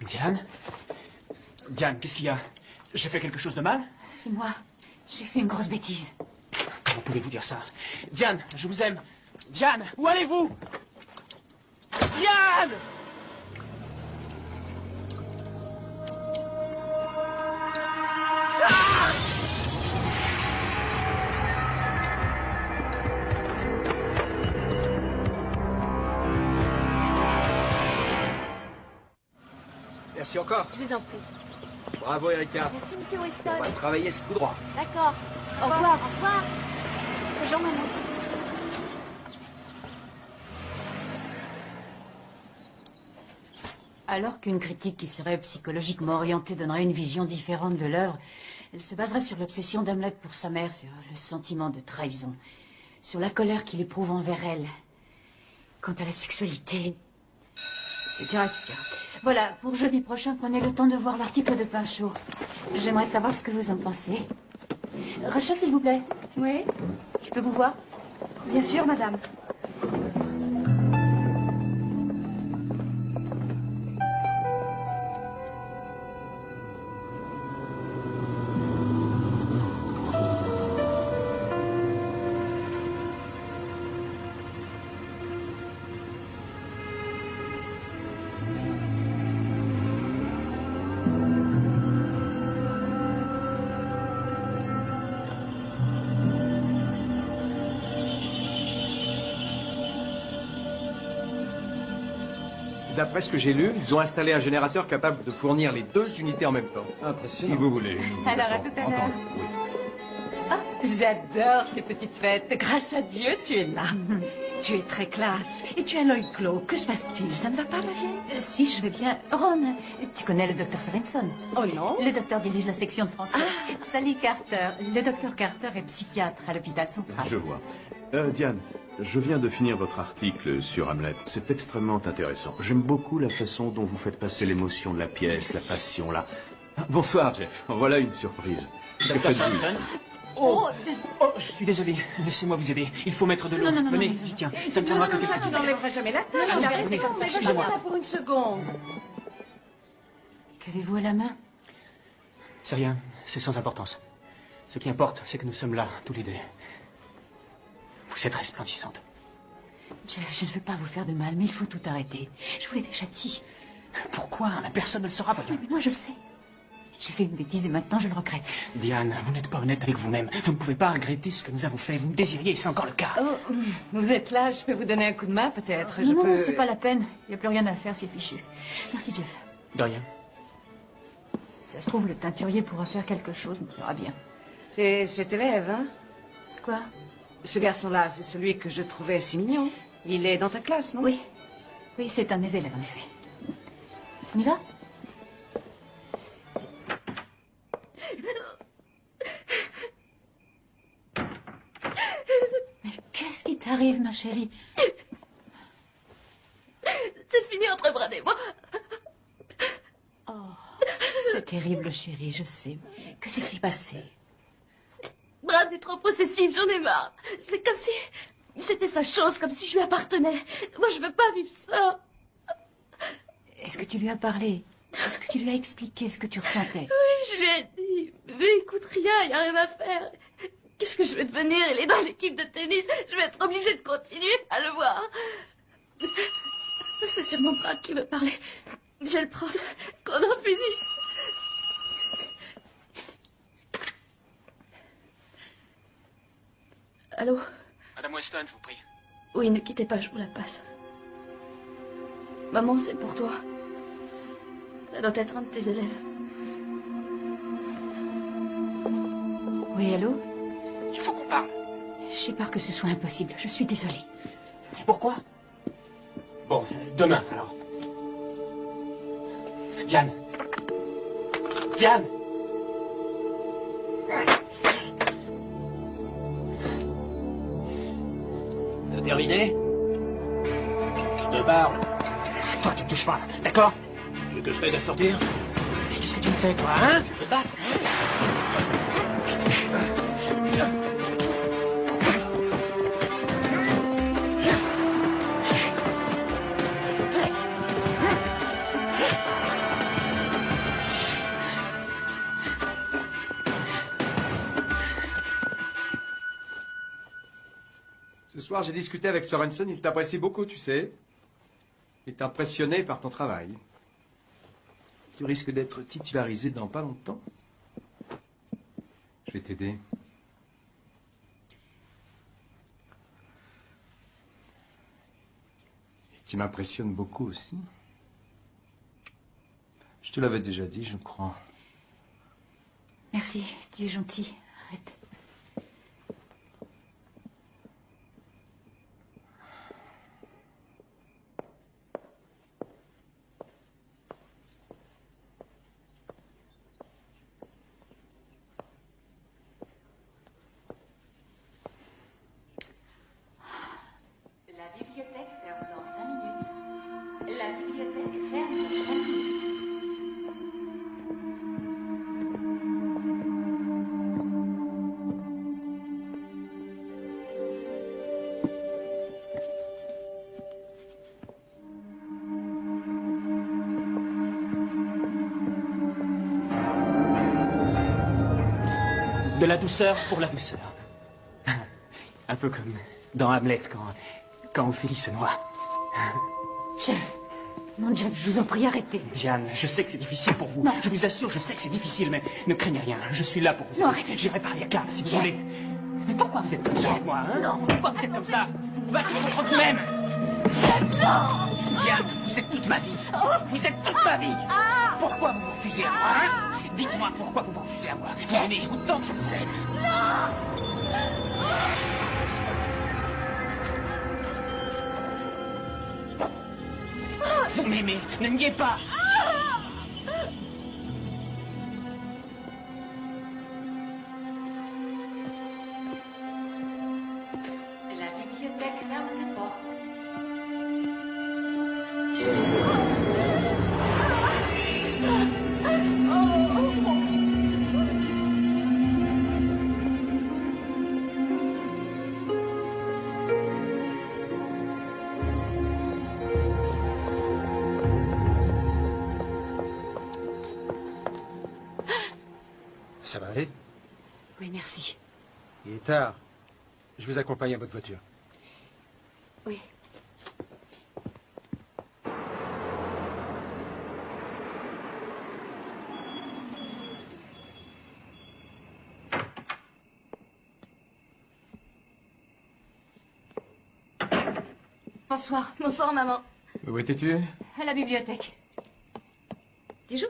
Diane? Diane, qu'est-ce qu'il y a? J'ai fait quelque chose de mal? C'est moi. J'ai fait une grosse bêtise. Comment pouvez-vous dire ça? Diane, je vous aime. Diane, où allez-vous? Diane! Merci encore. Je vous en prie. Bravo, Erika. Merci, monsieur Weston. On va travailler ce coup droit. D'accord. Au revoir. Au revoir. Bonjour, maman. Alors qu'une critique qui serait psychologiquement orientée donnerait une vision différente de l'œuvre, elle se baserait sur l'obsession d'Hamlet pour sa mère, sur le sentiment de trahison, sur la colère qu'il éprouve envers elle. Quant à la sexualité, etc., etc. Voilà, pour jeudi prochain, prenez le temps de voir l'article de Pinchot. J'aimerais savoir ce que vous en pensez. Rachel, s'il vous plaît. Oui? Je peux vous voir? Bien sûr, madame. D'après ce que j'ai lu, ils ont installé un générateur capable de fournir les 2 unités en même temps. Impressionnant. Si vous voulez. Alors, à tout à l'heure. Entends-le, oui. Ah, j'adore ces petites fêtes. Grâce à Dieu, tu es là. Tu es très classe. Et tu as l'œil clos. Que se passe-t-il? Ça ne va pas, ma vieille? Si, je vais bien. Ron, tu connais le docteur Sorenson? Oh non? Le docteur dirige la section de français. Sally Carter. Le docteur Carter est psychiatre à l'hôpital central. Je vois. Diane, je viens de finir votre article sur Hamlet. C'est extrêmement intéressant. J'aime beaucoup la façon dont vous faites passer l'émotion de la pièce, la passion, là. Bonsoir, Jeff. Voilà une surprise. Que Docteur faites-vous Sorenson? ici? Oh, je suis désolé. Laissez-moi vous aider. Il faut mettre de l'eau. Non, Venez, j'y tiens. Ça me tiendra que quelques Tu minutes. n'enlèveras jamais la tâche. Non, je vais rester comme ça. Mais va pas Excusez-moi. là pour une seconde. Qu'avez-vous à la main? C'est rien. C'est sans importance. Ce qui importe, c'est que nous sommes là, tous les deux. Vous êtes resplendissante. Jeff, je ne veux pas vous faire de mal, mais il faut tout arrêter. Je vous l'ai déjà dit. Pourquoi? Personne ne le saura, voyons. Mais moi, je le sais. J'ai fait une bêtise et maintenant je le regrette. Diane, vous n'êtes pas honnête avec vous-même. Vous ne pouvez pas regretter ce que nous avons fait. Vous me désiriez et c'est encore le cas. Oh, vous êtes là, je peux vous donner un coup de main, peut-être. Non, Je non, peux... c'est pas la peine. Il n'y a plus rien à faire, c'est fichu. Merci, Jeff. De rien. Ça se trouve, le teinturier pourra faire quelque chose, on verra bien. C'est cet élève, hein? Quoi? Ce garçon-là, c'est celui que je trouvais si mignon. Il est dans ta classe, non? Oui. Oui, c'est un des élèves, en effet. On y va? Mais qu'est-ce qui t'arrive, ma chérie? C'est fini entre Brad et moi. Oh, c'est terrible, chérie, je sais. Que s'est-il passé? Brad est trop possessif, j'en ai marre. C'est comme si c'était sa chose, comme si je lui appartenais. Moi, je veux pas vivre ça. Est-ce que tu lui as parlé? Est-ce que tu lui as expliqué ce que tu ressentais? Oui, je lui ai dit. Mais écoute, rien, y a rien à faire. Qu'est-ce que je vais devenir? Il est dans l'équipe de tennis. Je vais être obligée de continuer à le voir. C'est sûrement Brad qui veut parler. Je vais le prendre. Qu'on en finisse. Allô? Madame Weston, je vous prie. Oui, ne quittez pas, je vous la passe. Maman, c'est pour toi. Ça doit être un de tes élèves. Oui, allô? Il faut qu'on parle. J'ai peur que ce soit impossible. Je suis désolée. Pourquoi? Bon, demain, alors. Diane. Diane! T'as terminé? Je te parle. Toi, tu me touches pas, d'accord? Tu veux que je t'aide à sortir? Mais qu'est-ce que tu me fais, toi, hein? Je vais te battre. Ce soir, j'ai discuté avec Sorensen, il t'apprécie beaucoup, tu sais. Il est impressionné par ton travail. Tu risques d'être titularisé dans pas longtemps. Je vais t'aider. Et tu m'impressionnes beaucoup aussi. Je te l'avais déjà dit, je crois. Merci, tu es gentil. Arrête. La bibliothèque ferme dans 5 minutes. La bibliothèque ferme dans 5 minutes. De la douceur pour la douceur. Un peu comme dans Hamlet quand Ophélie se noie. Jeff. Non, Jeff, je vous en prie, arrêtez. Diane, je sais que c'est difficile pour vous. Non. Je vous assure, je sais que c'est difficile, mais ne craignez rien. Je suis là pour vous Non, aider. arrêtez. J'irai parler à Karl si vous Jeff. voulez. Mais pourquoi vous êtes comme ça avec moi, hein? Non. Pourquoi vous êtes comme ça? Vous vous battez contre vous-même. Jeff, non. Diane, vous êtes toute ma vie. Vous êtes toute ma vie. Pourquoi vous vous refusez à moi, hein? Dites-moi pourquoi vous vous refusez à moi. Vous m'aimez autant que je vous aime. Vous m'aimez, ne niez pas. La bibliothèque ferme ses portes. Ça va aller? Oui, merci. Il est tard. Je vous accompagne à votre voiture. Oui. Bonsoir. Bonsoir, maman. Où étais-tu? À la bibliothèque. Tu joues?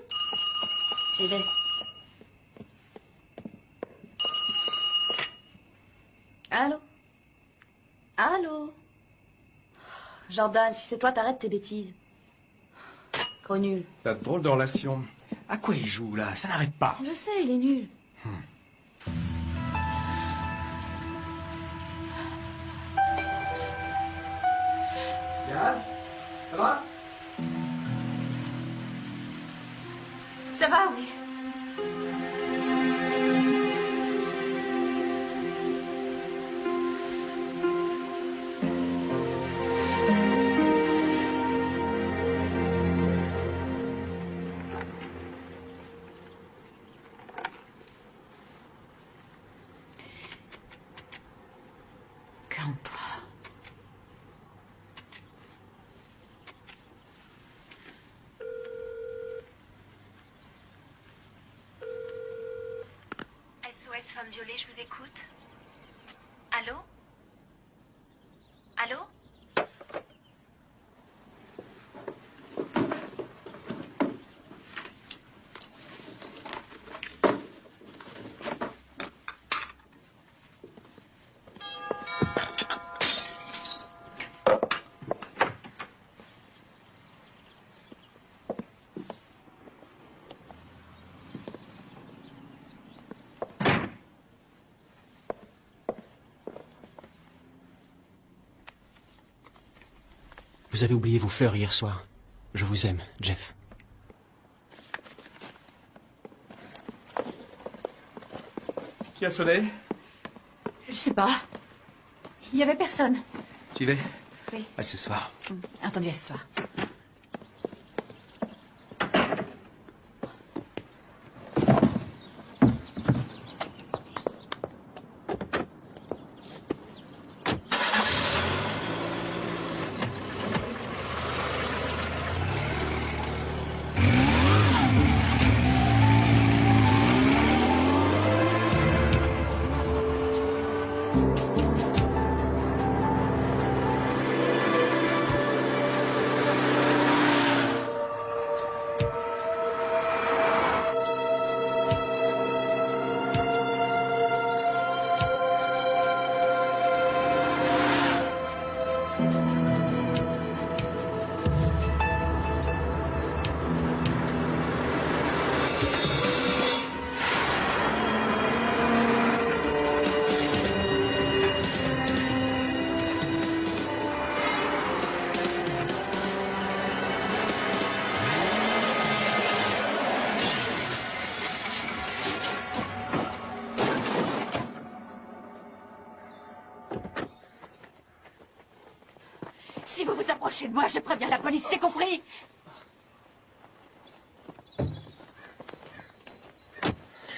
J'y vais. Allô? Allô? Jordan, si c'est toi, t'arrêtes tes bêtises. Gros nul. T'as de drôle de relation. À quoi il joue, là? Ça n'arrête pas. Je sais, il est nul. Yann? Ça va? Ça va, oui. Calme-toi. SOS Femme Violée, je vous écoute. Allô? Allô? Vous avez oublié vos fleurs hier soir. Je vous aime, Jeff. Qui a sonné? Je sais pas. Il y avait personne. Tu y vais? Oui. À ce soir. Entendu à ce soir. Si vous vous approchez de moi, je préviens la police, c'est compris?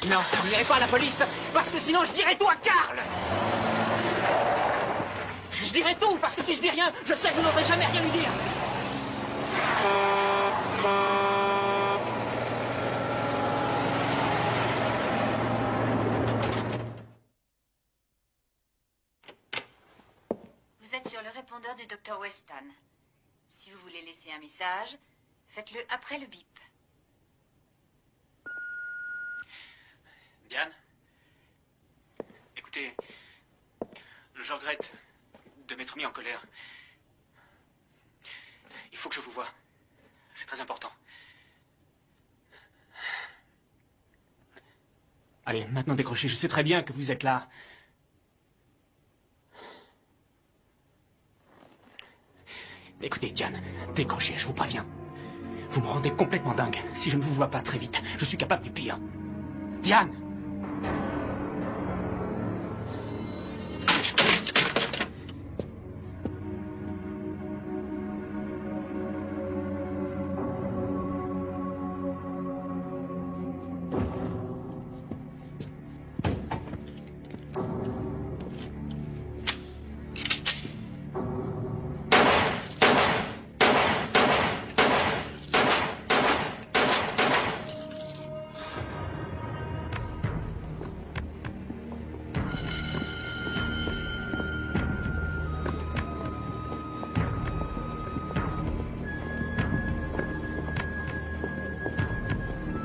Non, vous n'irez pas à la police, parce que sinon je dirai tout à Karl. Je dirai tout, parce que si je dis rien, je sais que vous n'oserez jamais rien lui dire. Vous êtes sur le répondeur du Dr. Weston. Si vous voulez laisser un message, faites-le après le bip. Diane, écoutez, je regrette de m'être mis en colère. Il faut que je vous voie. C'est très important. Allez, maintenant décrochez. Je sais très bien que vous êtes là. Écoutez, Diane, décrochez, je vous préviens. Vous me rendez complètement dingue. Si je ne vous vois pas très vite, je suis capable du pire. Diane!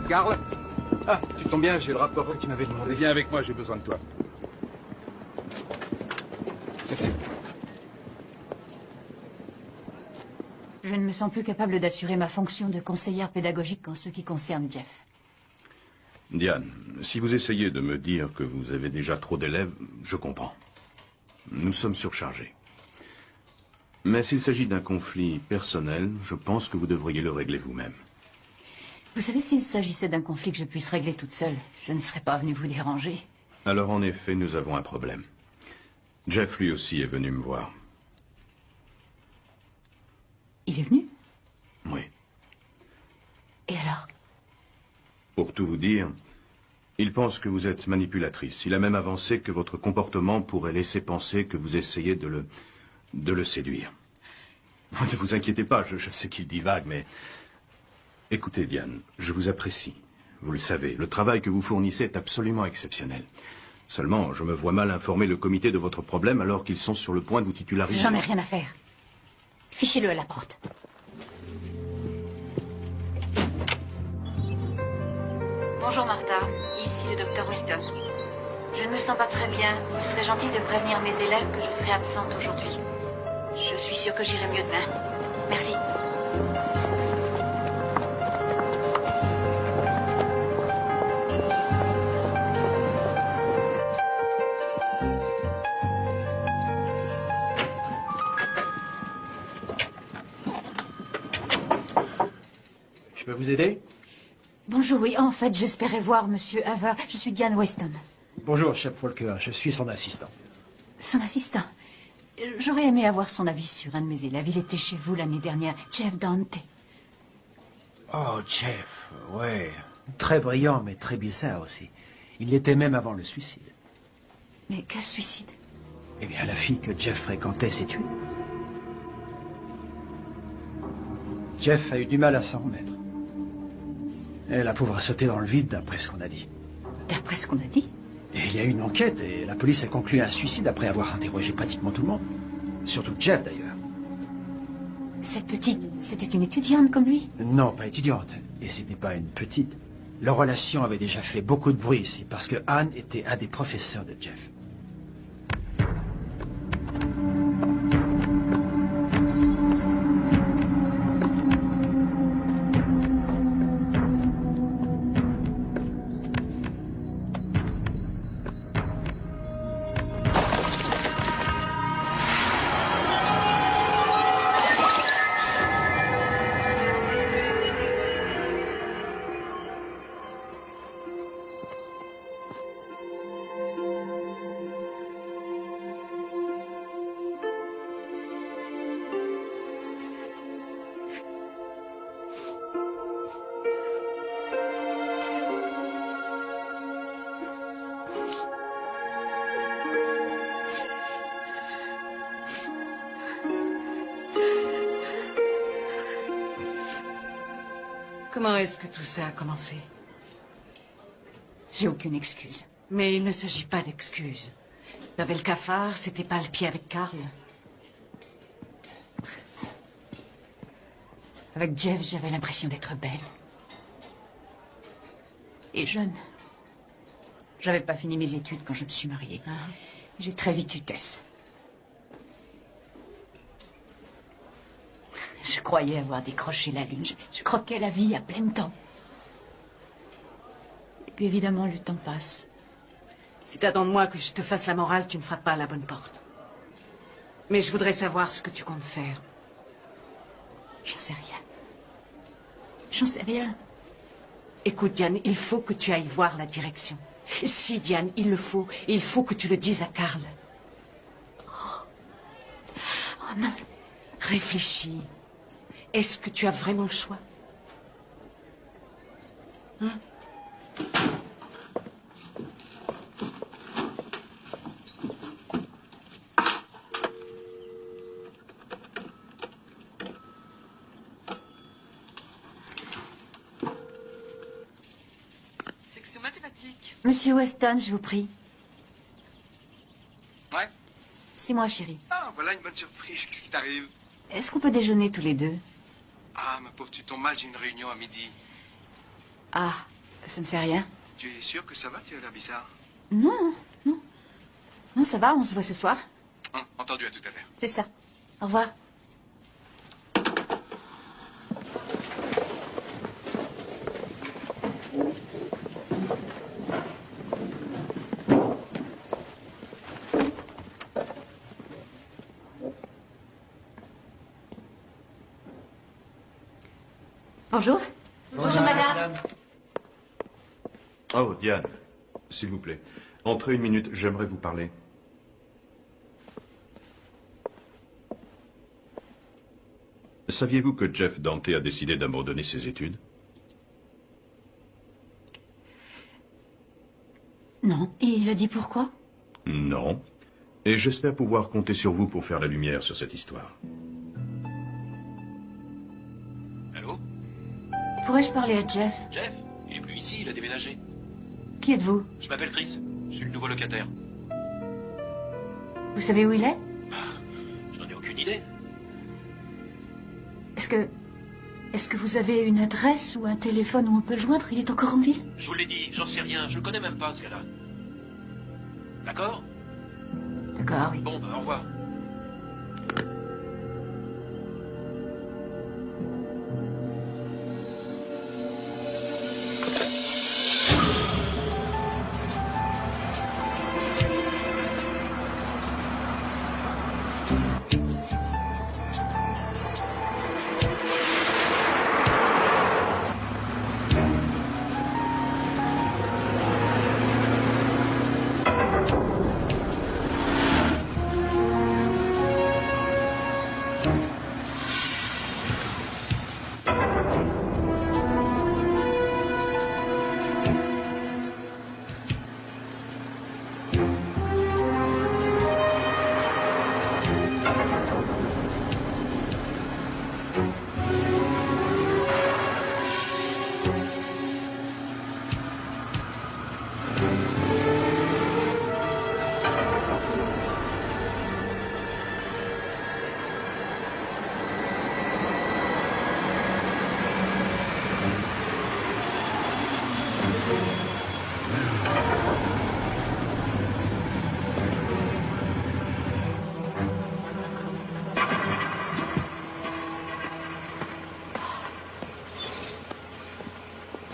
Karl? Ah, tu tombes bien, j'ai le rapport que tu m'avais demandé. Viens avec moi, j'ai besoin de toi. Merci. Je ne me sens plus capable d'assurer ma fonction de conseillère pédagogique en ce qui concerne Jeff. Diane, si vous essayez de me dire que vous avez déjà trop d'élèves, je comprends. Nous sommes surchargés. Mais s'il s'agit d'un conflit personnel, je pense que vous devriez le régler vous-même. Vous savez, s'il s'agissait d'un conflit que je puisse régler toute seule, je ne serais pas venue vous déranger. Alors en effet, nous avons un problème. Jeff lui aussi est venu me voir. Il est venu? Oui. Et alors? Pour tout vous dire, il pense que vous êtes manipulatrice. Il a même avancé que votre comportement pourrait laisser penser que vous essayez de le séduire. Ne vous inquiétez pas, je sais qu'il divague, mais... Écoutez, Diane, je vous apprécie. Vous le savez, le travail que vous fournissez est absolument exceptionnel. Seulement, je me vois mal informer le comité de votre problème alors qu'ils sont sur le point de vous titulariser. J'en ai rien à faire. Fichez-le à la porte. Bonjour Martha, ici le Dr. Weston. Je ne me sens pas très bien. Vous serez gentil de prévenir mes élèves que je serai absente aujourd'hui. Je suis sûre que j'irai mieux demain. Merci. Je peux vous aider? Bonjour, oui, en fait, j'espérais voir Monsieur Haver. Je suis Diane Weston. Bonjour, chef Walker, je suis son assistant. Son assistant. J'aurais aimé avoir son avis sur un de mes élèves. Il était chez vous l'année dernière, Jeff Dante. Oh, Jeff, ouais. Très brillant, mais très bizarre aussi. Il l'était même avant le suicide. Mais quel suicide? Eh bien, la fille que Jeff fréquentait s'est tuée. Jeff a eu du mal à s'en remettre. Et la pauvre a sauté dans le vide, d'après ce qu'on a dit. D'après ce qu'on a dit? Et il y a eu une enquête, et la police a conclu un suicide après avoir interrogé pratiquement tout le monde. Surtout Jeff, d'ailleurs. Cette petite, c'était une étudiante comme lui? Non, pas étudiante. Et c'était pas une petite. Leur relation avait déjà fait beaucoup de bruit ici, parce que Anne était un des professeurs de Jeff. Comment est-ce que tout ça a commencé? J'ai aucune excuse. Mais il ne s'agit pas d'excuses. T'avais le cafard, c'était pas le pied avec Karl. Avec Jeff, j'avais l'impression d'être belle. Et jeune. J'avais pas fini mes études quand je me suis mariée. J'ai très vite eu Tess. Je croyais avoir décroché la lune. Je croquais la vie à plein temps. Et puis évidemment, le temps passe. Si t'attends de moi que je te fasse la morale, tu ne frappes pas à la bonne porte. Mais je voudrais savoir ce que tu comptes faire. J'en sais rien. J'en sais rien. Écoute, Diane, il faut que tu ailles voir la direction. Si, Diane, il faut que tu le dises à Karl. Oh non. Réfléchis. Est-ce que tu as vraiment le choix? Hein? Section mathématiques. Monsieur Weston, je vous prie. Ouais. C'est moi, chérie. Ah, voilà une bonne surprise. Qu'est-ce qui t'arrive? Est-ce qu'on peut déjeuner tous les deux? Ah, ma pauvre, tu tombes mal, j'ai une réunion à midi. Ah, ça ne fait rien. Tu es sûr que ça va? Tu as l'air bizarre. Non, non. Non, ça va, on se voit ce soir. Entendu, à tout à l'heure. C'est ça. Au revoir. Bonjour. Bonjour, madame. Oh, Diane, s'il vous plaît. Entrez une minute, j'aimerais vous parler. Saviez-vous que Jeff Dante a décidé d'abandonner ses études? Non. Et il a dit pourquoi? Non. Et j'espère pouvoir compter sur vous pour faire la lumière sur cette histoire. Allô? Pourrais-je parler à Jeff? Jeff? Il est plus ici, il a déménagé. Qui êtes-vous? Je m'appelle Chris, je suis le nouveau locataire. Vous savez où il est? Je n'en ai aucune idée. Est-ce que vous avez une adresse ou un téléphone où on peut le joindre? Il est encore en ville? Je vous l'ai dit, j'en sais rien, je le connais même pas ce gars-là. D'accord? D'accord, oui. Bon, au revoir.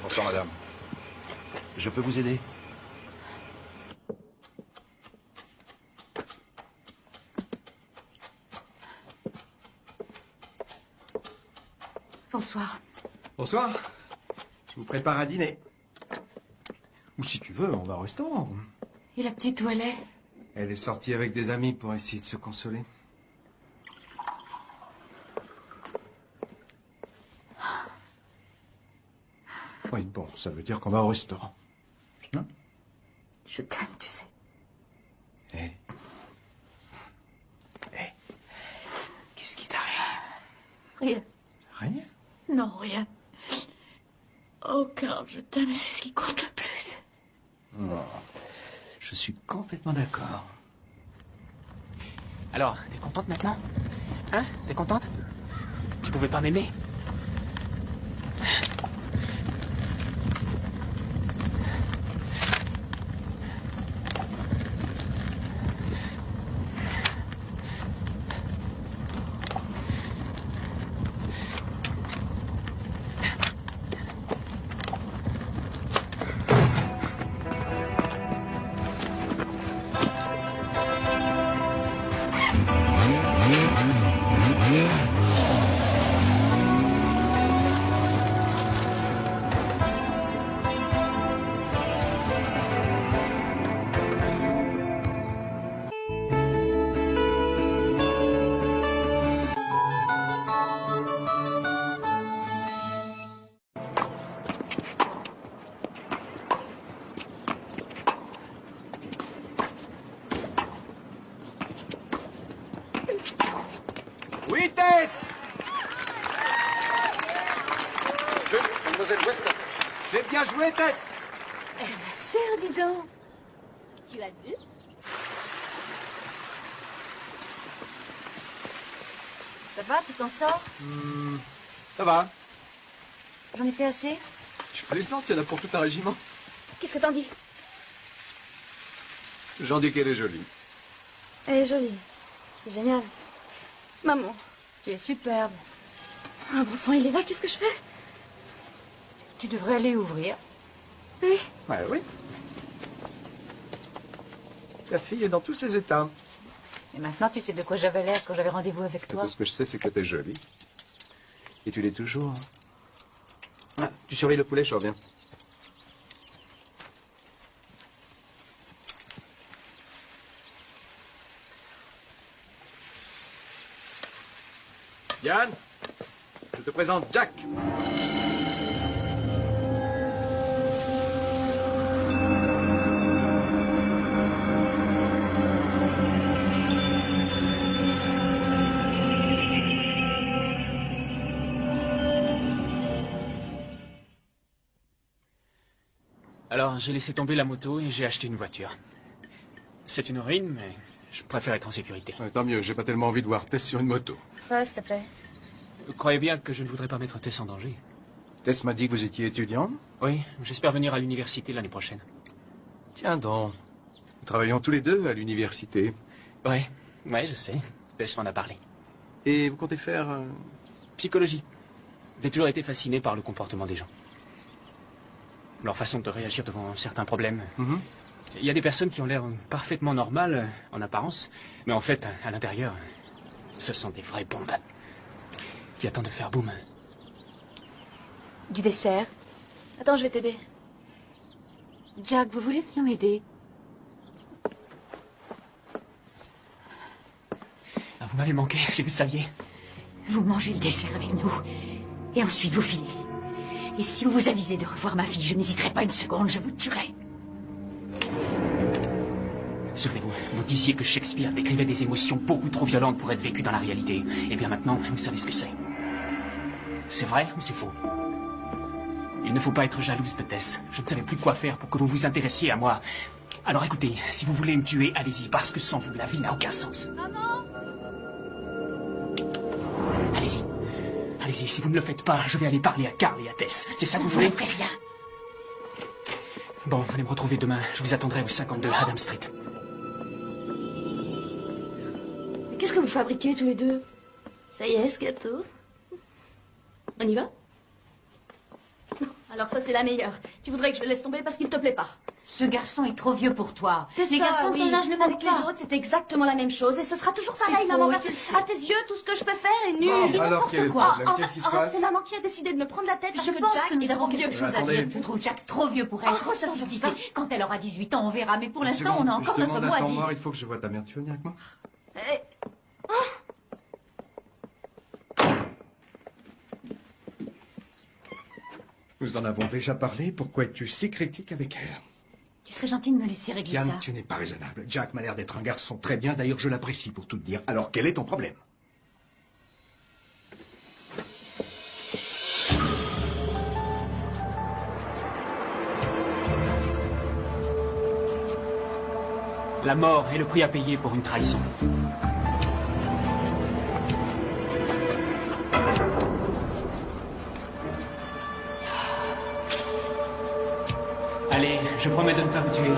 Bonsoir, madame. Je peux vous aider? Bonsoir. Bonsoir. Je vous prépare à dîner. Ou si tu veux, on va au restaurant. Et la petite, où elle est? Elle est sortie avec des amis pour essayer de se consoler. Oui, bon, ça veut dire qu'on va au restaurant. Hein? Je t'aime, tu sais. Hé. Hé. Qu'est-ce qui t'arrive? Rien. Rien? Non, rien. j'adore, je t'aime, c'est ce qui compte le plus. Oh, je suis complètement d'accord. Alors, t'es contente maintenant? Hein? T'es contente? Tu pouvais pas m'aimer? Oui, Tess! Mademoiselle Weston. C'est bien joué, Tess! Eh, ma sœur, dis donc. Tu as vu? Ça va, tu t'en sors? Ça va. J'en ai fait assez? Tu plaisantes, il y en a pour tout un régiment. Qu'est-ce que t'en dis? J'en dis qu'elle est jolie. Elle est jolie. C'est génial. Maman. Tu es superbe. Ah bon sang, il est là, qu'est-ce que je fais? Tu devrais aller ouvrir. Oui. Ouais, oui. Ta fille est dans tous ses états. Et maintenant, tu sais de quoi j'avais l'air quand j'avais rendez-vous avec toi. Tout ce que je sais, c'est que t'es jolie. Et tu l'es toujours. Ah, tu surveilles le poulet, je reviens. Yann, je te présente Jack. Alors, j'ai laissé tomber la moto et j'ai acheté une voiture. C'est une ruine, mais je préfère être en sécurité. Tant mieux, j'ai pas tellement envie de voir Tess sur une moto. Ouais, s'il te plaît. Croyez bien que je ne voudrais pas mettre Tess en danger. Tess m'a dit que vous étiez étudiant. Oui, j'espère venir à l'université l'année prochaine. Tiens donc. Nous travaillons tous les deux à l'université. Ouais, je sais. Tess m'en a parlé. Et vous comptez faire... Psychologie. J'ai toujours été fasciné par le comportement des gens. Leur façon de réagir devant certains problèmes. Il y a des personnes qui ont l'air parfaitement normales en apparence, mais en fait, à l'intérieur, ce sont des vraies bombes qui attendent de faire boum. Du dessert. Attends, je vais t'aider. Jack, vous voulez venir m'aider? Ah, vous m'avez manqué, si vous saviez. Vous mangez le dessert avec nous, et ensuite vous filez. Et si vous vous avisez de revoir ma fille, je n'hésiterai pas une seconde, je vous tuerai. Souvenez-vous, vous disiez que Shakespeare décrivait des émotions beaucoup trop violentes pour être vécues dans la réalité. Et bien maintenant, vous savez ce que c'est. C'est vrai ou c'est faux? Il ne faut pas être jalouse de Tess. Je ne savais plus quoi faire pour que vous vous intéressiez à moi. Alors écoutez, si vous voulez me tuer, allez-y, parce que sans vous, la vie n'a aucun sens. Maman! Allez-y. Allez-y, si vous ne le faites pas, je vais aller parler à Carl et à Tess. C'est ça que vous voulez? Ne ferez rien. Bon, venez me retrouver demain. Je vous attendrai au 52 Adam Street. Mais qu'est-ce que vous fabriquez tous les deux? Ça y est, ce gâteau. On y va? Non, alors ça c'est la meilleure. Tu voudrais que je le laisse tomber parce qu'il te plaît pas. Ce garçon est trop vieux pour toi. Les garçons de ton âge ne m'aiment pas. Avec les autres, c'est exactement la même chose et ce sera toujours pareil, maman. Parce que à tes yeux, tout ce que je peux faire est nul. Bon, alors quel est le problème? Qu'est-ce qui se passe? C'est maman qui a décidé de me prendre la tête parce Je que pense Jack que nous est avons trop vieux. quelque chose à dire. Je trouve Jack trop vieux pour elle, trop sophistiqué. Quand elle aura 18 ans, on verra. Mais pour l'instant, on a encore notre mot à dire. Il faut que je vois ta mère. Tu veux venir avec moi? Nous en avons déjà parlé. Pourquoi es-tu si critique avec elle? Tu serais gentil de me laisser régler Diane, ça. tu n'es pas raisonnable. Jack m'a l'air d'être un garçon très bien. D'ailleurs, je l'apprécie pour tout te dire. Alors, quel est ton problème? La mort est le prix à payer pour une trahison. Allez, je promets de ne pas vous tuer.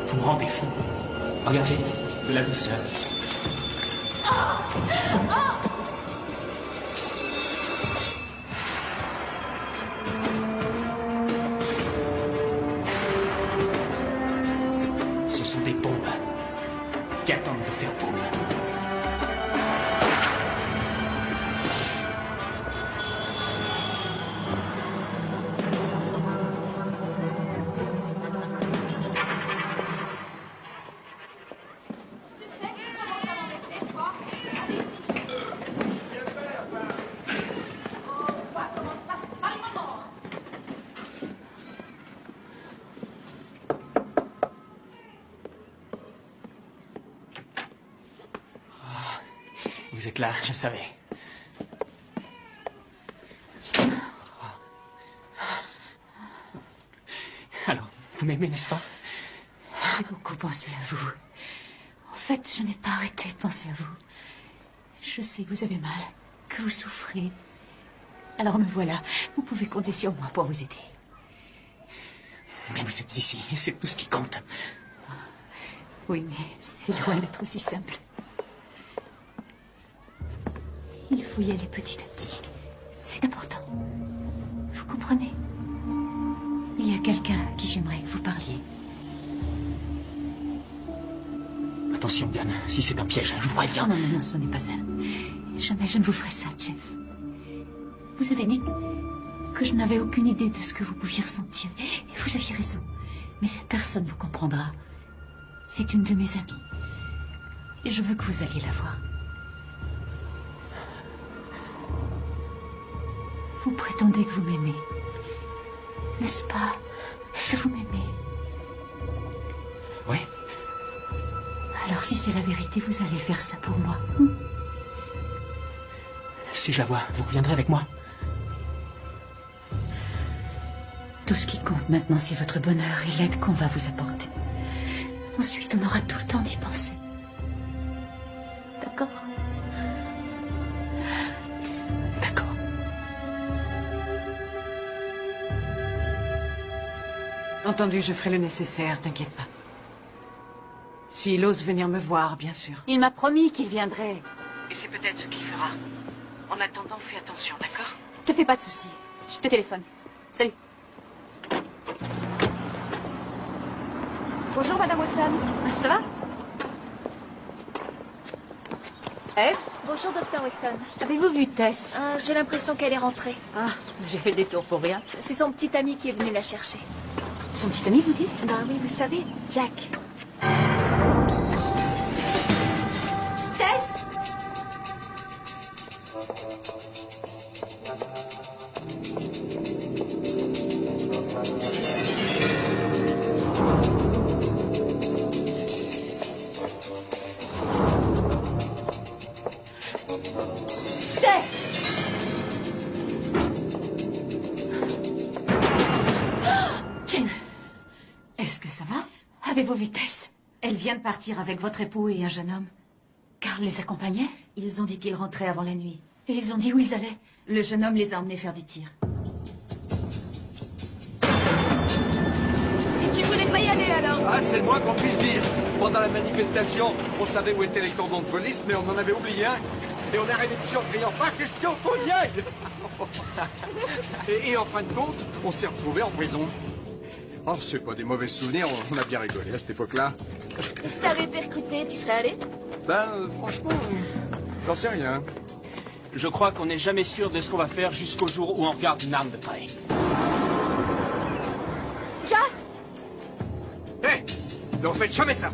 Vous me rendez fou. Regardez, de la douceur. Ce sont des bombes qui attendent de faire boum. Vous êtes là, je savais. Alors, vous m'aimez, n'est-ce pas? J'ai beaucoup pensé à vous. En fait, je n'ai pas arrêté de penser à vous. Je sais que vous avez mal, que vous souffrez. Alors me voilà. Vous pouvez compter sur moi pour vous aider. Mais vous êtes ici, et c'est tout ce qui compte. Oui, mais c'est loin d'être aussi simple. Il faut y aller petit à petit. C'est important. Vous comprenez? Il y a quelqu'un à qui j'aimerais que vous parliez. Attention, Diane, si c'est un piège, je vous préviens. Non, non, non, ce n'est pas ça. Jamais je ne vous ferai ça, Jeff. Vous avez dit que je n'avais aucune idée de ce que vous pouviez ressentir. Et vous aviez raison. Mais cette personne vous comprendra. C'est une de mes amies. Et je veux que vous alliez la voir. Vous prétendez que vous m'aimez. N'est-ce pas? Est-ce que vous m'aimez? Oui. Alors si c'est la vérité, vous allez faire ça pour moi. Si je la vois, vous reviendrez avec moi? Tout ce qui compte maintenant, c'est votre bonheur et l'aide qu'on va vous apporter. Ensuite, on aura tout le temps d'y penser. D'accord? D'accord. Entendu, je ferai le nécessaire, t'inquiète pas. S'il ose venir me voir, bien sûr. Il m'a promis qu'il viendrait. Et c'est peut-être ce qu'il fera. En attendant, fais attention, d'accord? Te fais pas de soucis. Je te téléphone. Salut. Bonjour, Madame Weston. Ça va? Eh? Bonjour, Dr. Weston. Avez-vous vu Tess? J'ai l'impression qu'elle est rentrée. Ah, j'ai fait le détour pour rien. C'est son petit ami qui est venu la chercher. Son petit ami, vous dites? Bah oui, vous savez, Jack. Tess! Avez-vous vu Tess? Elle vient de partir avec votre époux et un jeune homme. Carl les accompagnait? Ils ont dit qu'ils rentraient avant la nuit. Et ils ont dit où ils allaient? Le jeune homme les a emmenés faire du tir. Et tu voulais pas y aller alors? Ah, c'est le moins qu'on puisse dire. Pendant la manifestation, on savait où étaient les cordons de police, mais on en avait oublié un. Et on est arrivé dessus en criant « Pas question qu'on y aille !» et en fin de compte, on s'est retrouvés en prison. Oh, c'est pas des mauvais souvenirs, on a bien rigolé à cette époque-là. Si t'avais été recruté, tu serais allé? Ben, franchement, j'en sais rien. Je crois qu'on n'est jamais sûr de ce qu'on va faire jusqu'au jour où on regarde une arme de près. Jack! Hé! Ne refaites jamais ça!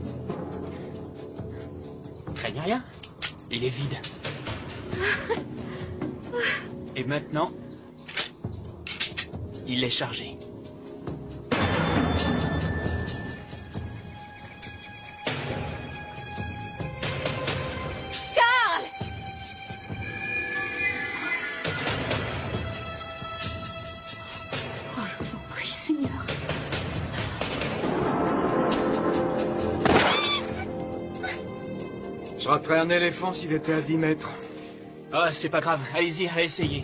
Craignez rien. Il est vide. Et maintenant, il est chargé. Je raterais un éléphant s'il était à 10 mètres. Ah, c'est pas grave. Allez-y, essayez.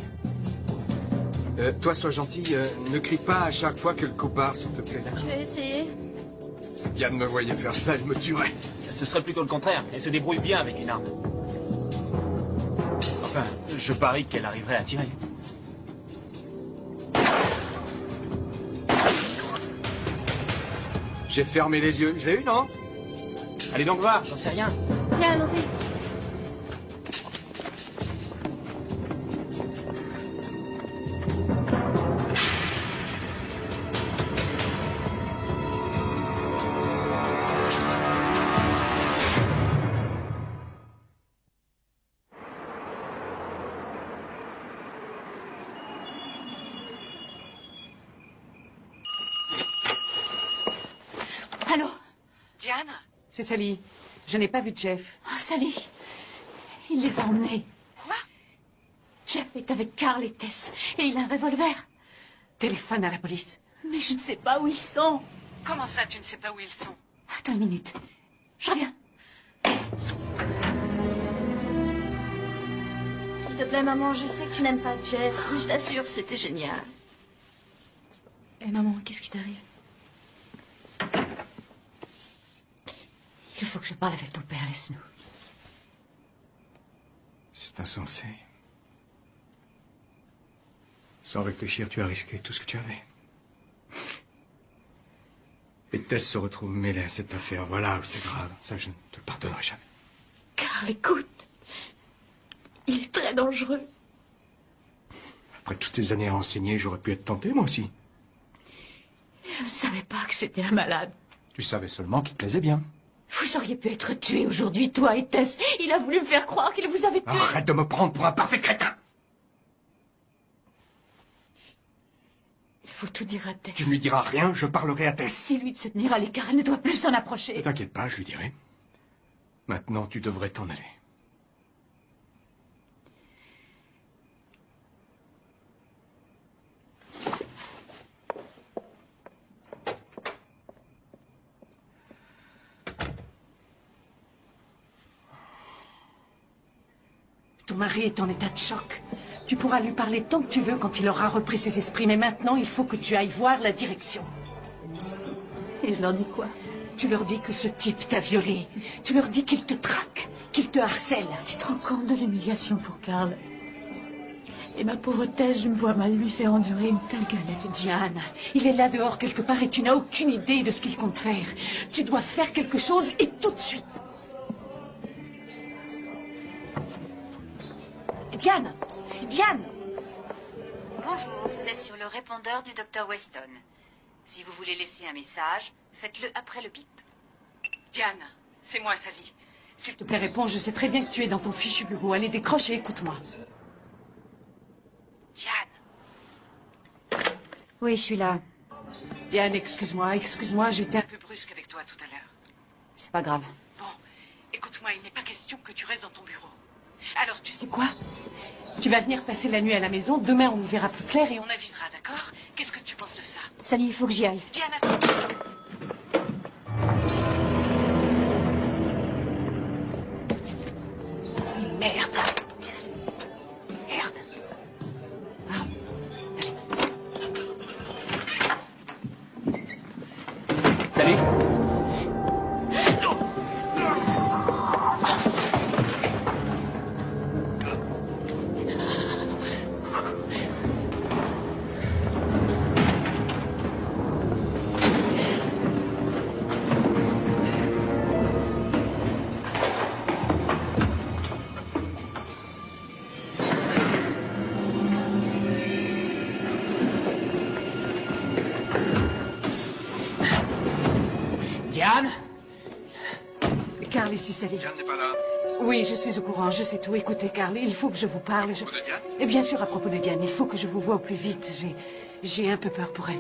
Toi, sois gentil, ne crie pas à chaque fois que le coup part, s'il te plaît. Je vais essayer. Si Diane me voyait faire ça, elle me tuerait. Ce serait plutôt le contraire. Elle se débrouille bien avec une arme. Enfin, je parie qu'elle arriverait à tirer. J'ai fermé les yeux. Je l'ai eu, non? Allez donc voir, j'en sais rien. Viens, allons-y. Allô? Diane? C'est Sally. Je n'ai pas vu Jeff. Oh, Sally. Il les a emmenés. Quoi? Jeff est avec Carl et Tess. Et il a un revolver. Téléphone à la police. Mais je ne sais pas où ils sont. Comment ça, tu ne sais pas où ils sont? Attends une minute. Je reviens. S'il te plaît, maman, je sais que tu n'aimes pas Jeff, mais je t'assure, c'était génial. Et maman, qu'est-ce qui t'arrive? Il faut que je parle avec ton père, laisse-nous. C'est insensé. Sans réfléchir, tu as risqué tout ce que tu avais. Et Tess se retrouve mêlée à cette affaire. Voilà où c'est grave. Ça, je ne te le pardonnerai jamais. Carl, écoute. Il est très dangereux. Après toutes ces années à enseigner, j'aurais pu être tenté, moi aussi. Je ne savais pas que c'était un malade. Tu savais seulement qu'il te plaisait bien. Vous auriez pu être tués aujourd'hui, toi et Tess. Il a voulu me faire croire qu'il vous avait tué. Arrête de me prendre pour un parfait crétin. Il faut tout dire à Tess. Tu ne lui diras rien, je parlerai à Tess. Dis-lui de se tenir à l'écart, elle ne doit plus s'en approcher. Ne t'inquiète pas, je lui dirai. Maintenant, tu devrais t'en aller. Ton mari est en état de choc. Tu pourras lui parler tant que tu veux quand il aura repris ses esprits. Mais maintenant, il faut que tu ailles voir la direction. Et je leur dis quoi? Tu leur dis que ce type t'a violée. Tu leur dis qu'il te traque, qu'il te harcèle. Tu te rends compte de l'humiliation pour Carl? Et ma pauvre Tess, je me vois mal lui faire endurer une telle galère. Diane, il est là dehors quelque part et tu n'as aucune idée de ce qu'il compte faire. Tu dois faire quelque chose et tout de suite. Diane! Diane! Bonjour, vous êtes sur le répondeur du Dr Weston. Si vous voulez laisser un message, faites-le après le bip. Diane, c'est moi, Sally. S'il te plaît, réponds. Je sais très bien que tu es dans ton fichu bureau. Allez, décroche et écoute-moi. Diane! Oui, je suis là. Diane, excuse-moi, j'étais un peu brusque avec toi tout à l'heure. C'est pas grave. Bon, écoute-moi, il n'est pas question que tu restes dans ton bureau. Alors, tu sais quoi? Tu vas venir passer la nuit à la maison. Demain, on vous verra plus clair et on avisera, d'accord? Qu'est-ce que tu penses de ça? Sally, il faut que j'y aille. Diane, attends. Merde. Merde. Ah, allez. Salut. Diane? Carl, ici, Sally. Diane n'est pas là. Oui, je suis au courant, je sais tout. Écoutez, Carl, il faut que je vous parle. À propos de Diane? Et bien sûr, à propos de Diane, il faut que je vous voie au plus vite. J'ai un peu peur pour elle.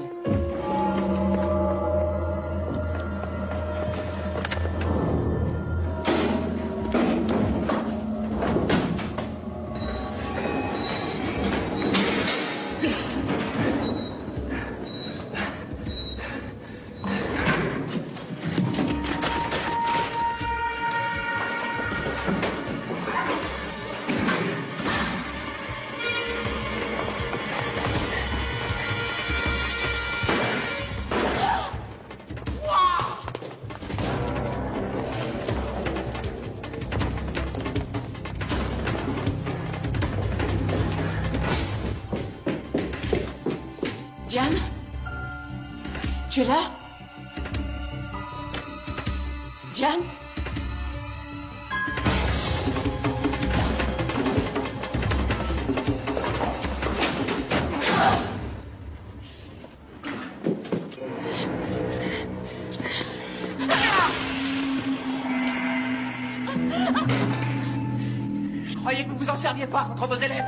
Diane? Tu es là? Diane? Je croyais que vous vous en serviez pas contre vos élèves.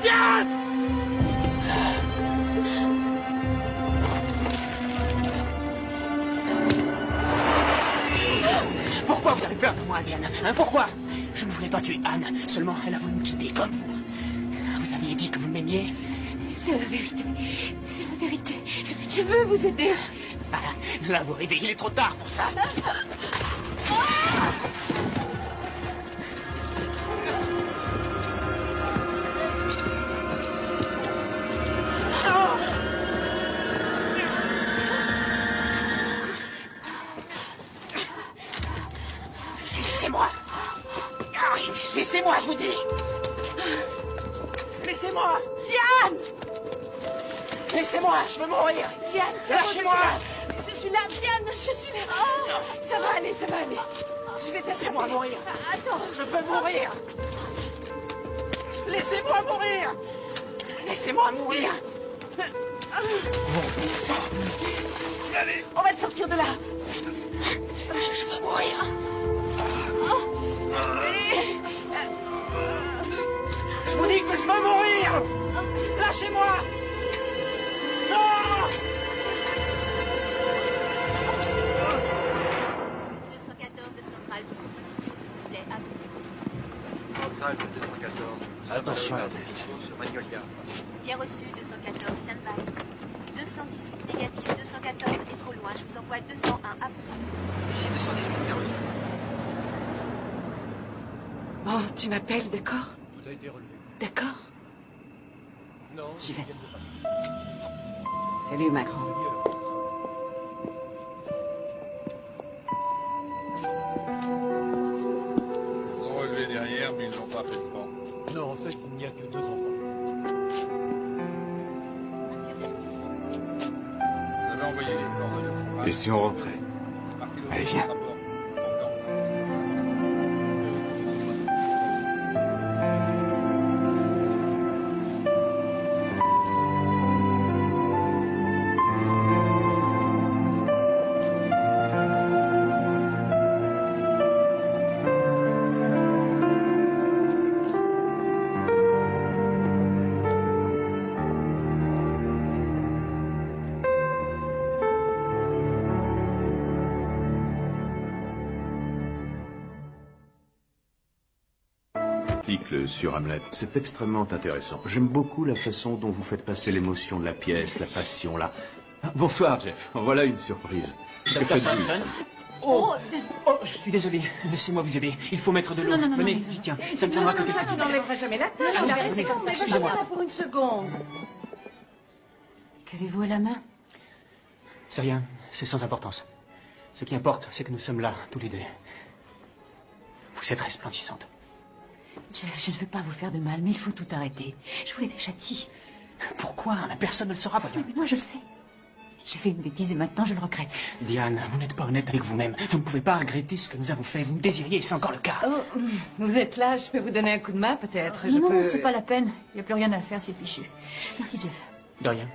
Diane! Pourquoi vous avez peur de moi, Diane? Hein, pourquoi? Je ne voulais pas tuer Anne, seulement elle a voulu me quitter comme vous. Vous aviez dit que vous m'aimiez. C'est la vérité. C'est la vérité. Je veux vous aider. Ah, là, vous rêvez, il est trop tard pour ça. Laissez-moi. Laissez-moi, je vous dis. Laissez-moi. Diane! Laissez-moi, je veux mourir. Diane, lâchez-moi. Je suis là, Diane, je suis là. Oh, ça va aller, ça va aller. Je vais t'attraper. Laissez-moi mourir. Attends. Je veux mourir. Laissez-moi mourir. Laissez-moi mourir. Bon sang. Allez. On va te sortir de là. Je veux mourir. Je vous dis que je veux mourir. Lâchez-moi. Non. 214 de Central, position s'il vous plaît, à vous. Central 214. Attention à la tête. Sur Magnolia. Bien reçu, 214, stand-by. 218 négatif, 214 est trop loin, je vous envoie 201 à vous. Ici 218, bien reçu. Bon, tu m'appelles, d'accord? Tout a été relevé. D'accord? Non, J'y vais. Salut, ma grande. Ils ont relevé derrière, mais ils n'ont pas fait de pont. Non, en fait, il n'y a que 2 endroits. Vous avez envoyé les coordonnées centrales. Et si on rentrait? Allez, viens. Sur Hamlet. C'est extrêmement intéressant. J'aime beaucoup la façon dont vous faites passer l'émotion de la pièce, la passion, là. Bonsoir, Jeff. Voilà une surprise. Que faites-vous ici? Oh, je suis désolé. Laissez-moi vous aider. Il faut mettre de l'eau. Non. Venez, j'y tiens. Ça me tiendra que quelques Tu minutes. n'enlèveras jamais la tête. Non, je vais rester comme ça. Excusez-moi. Pas pour une seconde. Qu'avez-vous à la main? C'est rien. C'est sans importance. Ce qui importe, c'est que nous sommes là, tous les deux. Vous êtes resplendissante. Jeff, je ne veux pas vous faire de mal, mais il faut tout arrêter. Je vous l'ai déjà dit. Pourquoi? La personne ne le saura, voyons. Mais moi, je le sais. J'ai fait une bêtise et maintenant je le regrette. Diane, vous n'êtes pas honnête avec vous-même. Vous ne pouvez pas regretter ce que nous avons fait. Vous me désiriez et c'est encore le cas. Oh, vous êtes là, je peux vous donner un coup de main peut-être. Non, c'est pas la peine. Il n'y a plus rien à faire, c'est fichu. Merci, Jeff. De rien.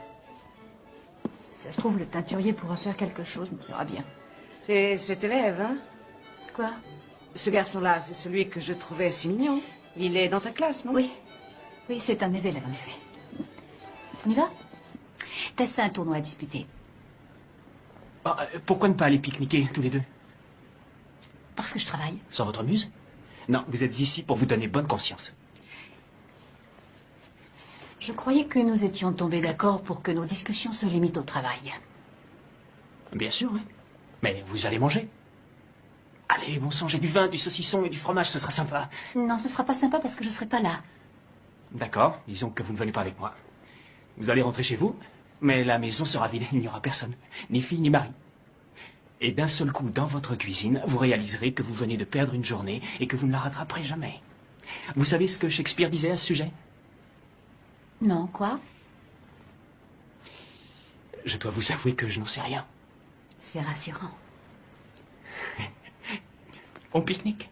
Si ça se trouve, le teinturier pourra faire quelque chose, on verra bien. C'est cet élève, hein? Quoi? Ce garçon-là, c'est celui que je trouvais si mignon. Il est dans ta classe, non? Oui. Oui, c'est un de mes élèves, en effet. On y va? Tess, c'est un tournoi à disputer. Pourquoi ne pas aller pique-niquer, tous les deux? Parce que je travaille. Sans votre muse? Non, vous êtes ici pour vous donner bonne conscience. Je croyais que nous étions tombés d'accord pour que nos discussions se limitent au travail. Bien sûr, oui. Mais vous allez manger. Allez, bon sang, j'ai du vin, du saucisson et du fromage, ce sera sympa. Non, ce sera pas sympa parce que je serai pas là. D'accord, disons que vous ne venez pas avec moi. Vous allez rentrer chez vous, mais la maison sera vide, il n'y aura personne. Ni fille, ni mari. Et d'un seul coup, dans votre cuisine, vous réaliserez que vous venez de perdre une journée et que vous ne la rattraperez jamais. Vous savez ce que Shakespeare disait à ce sujet? Non, quoi? Je dois vous avouer que je n'en sais rien. C'est rassurant. On pique-nique?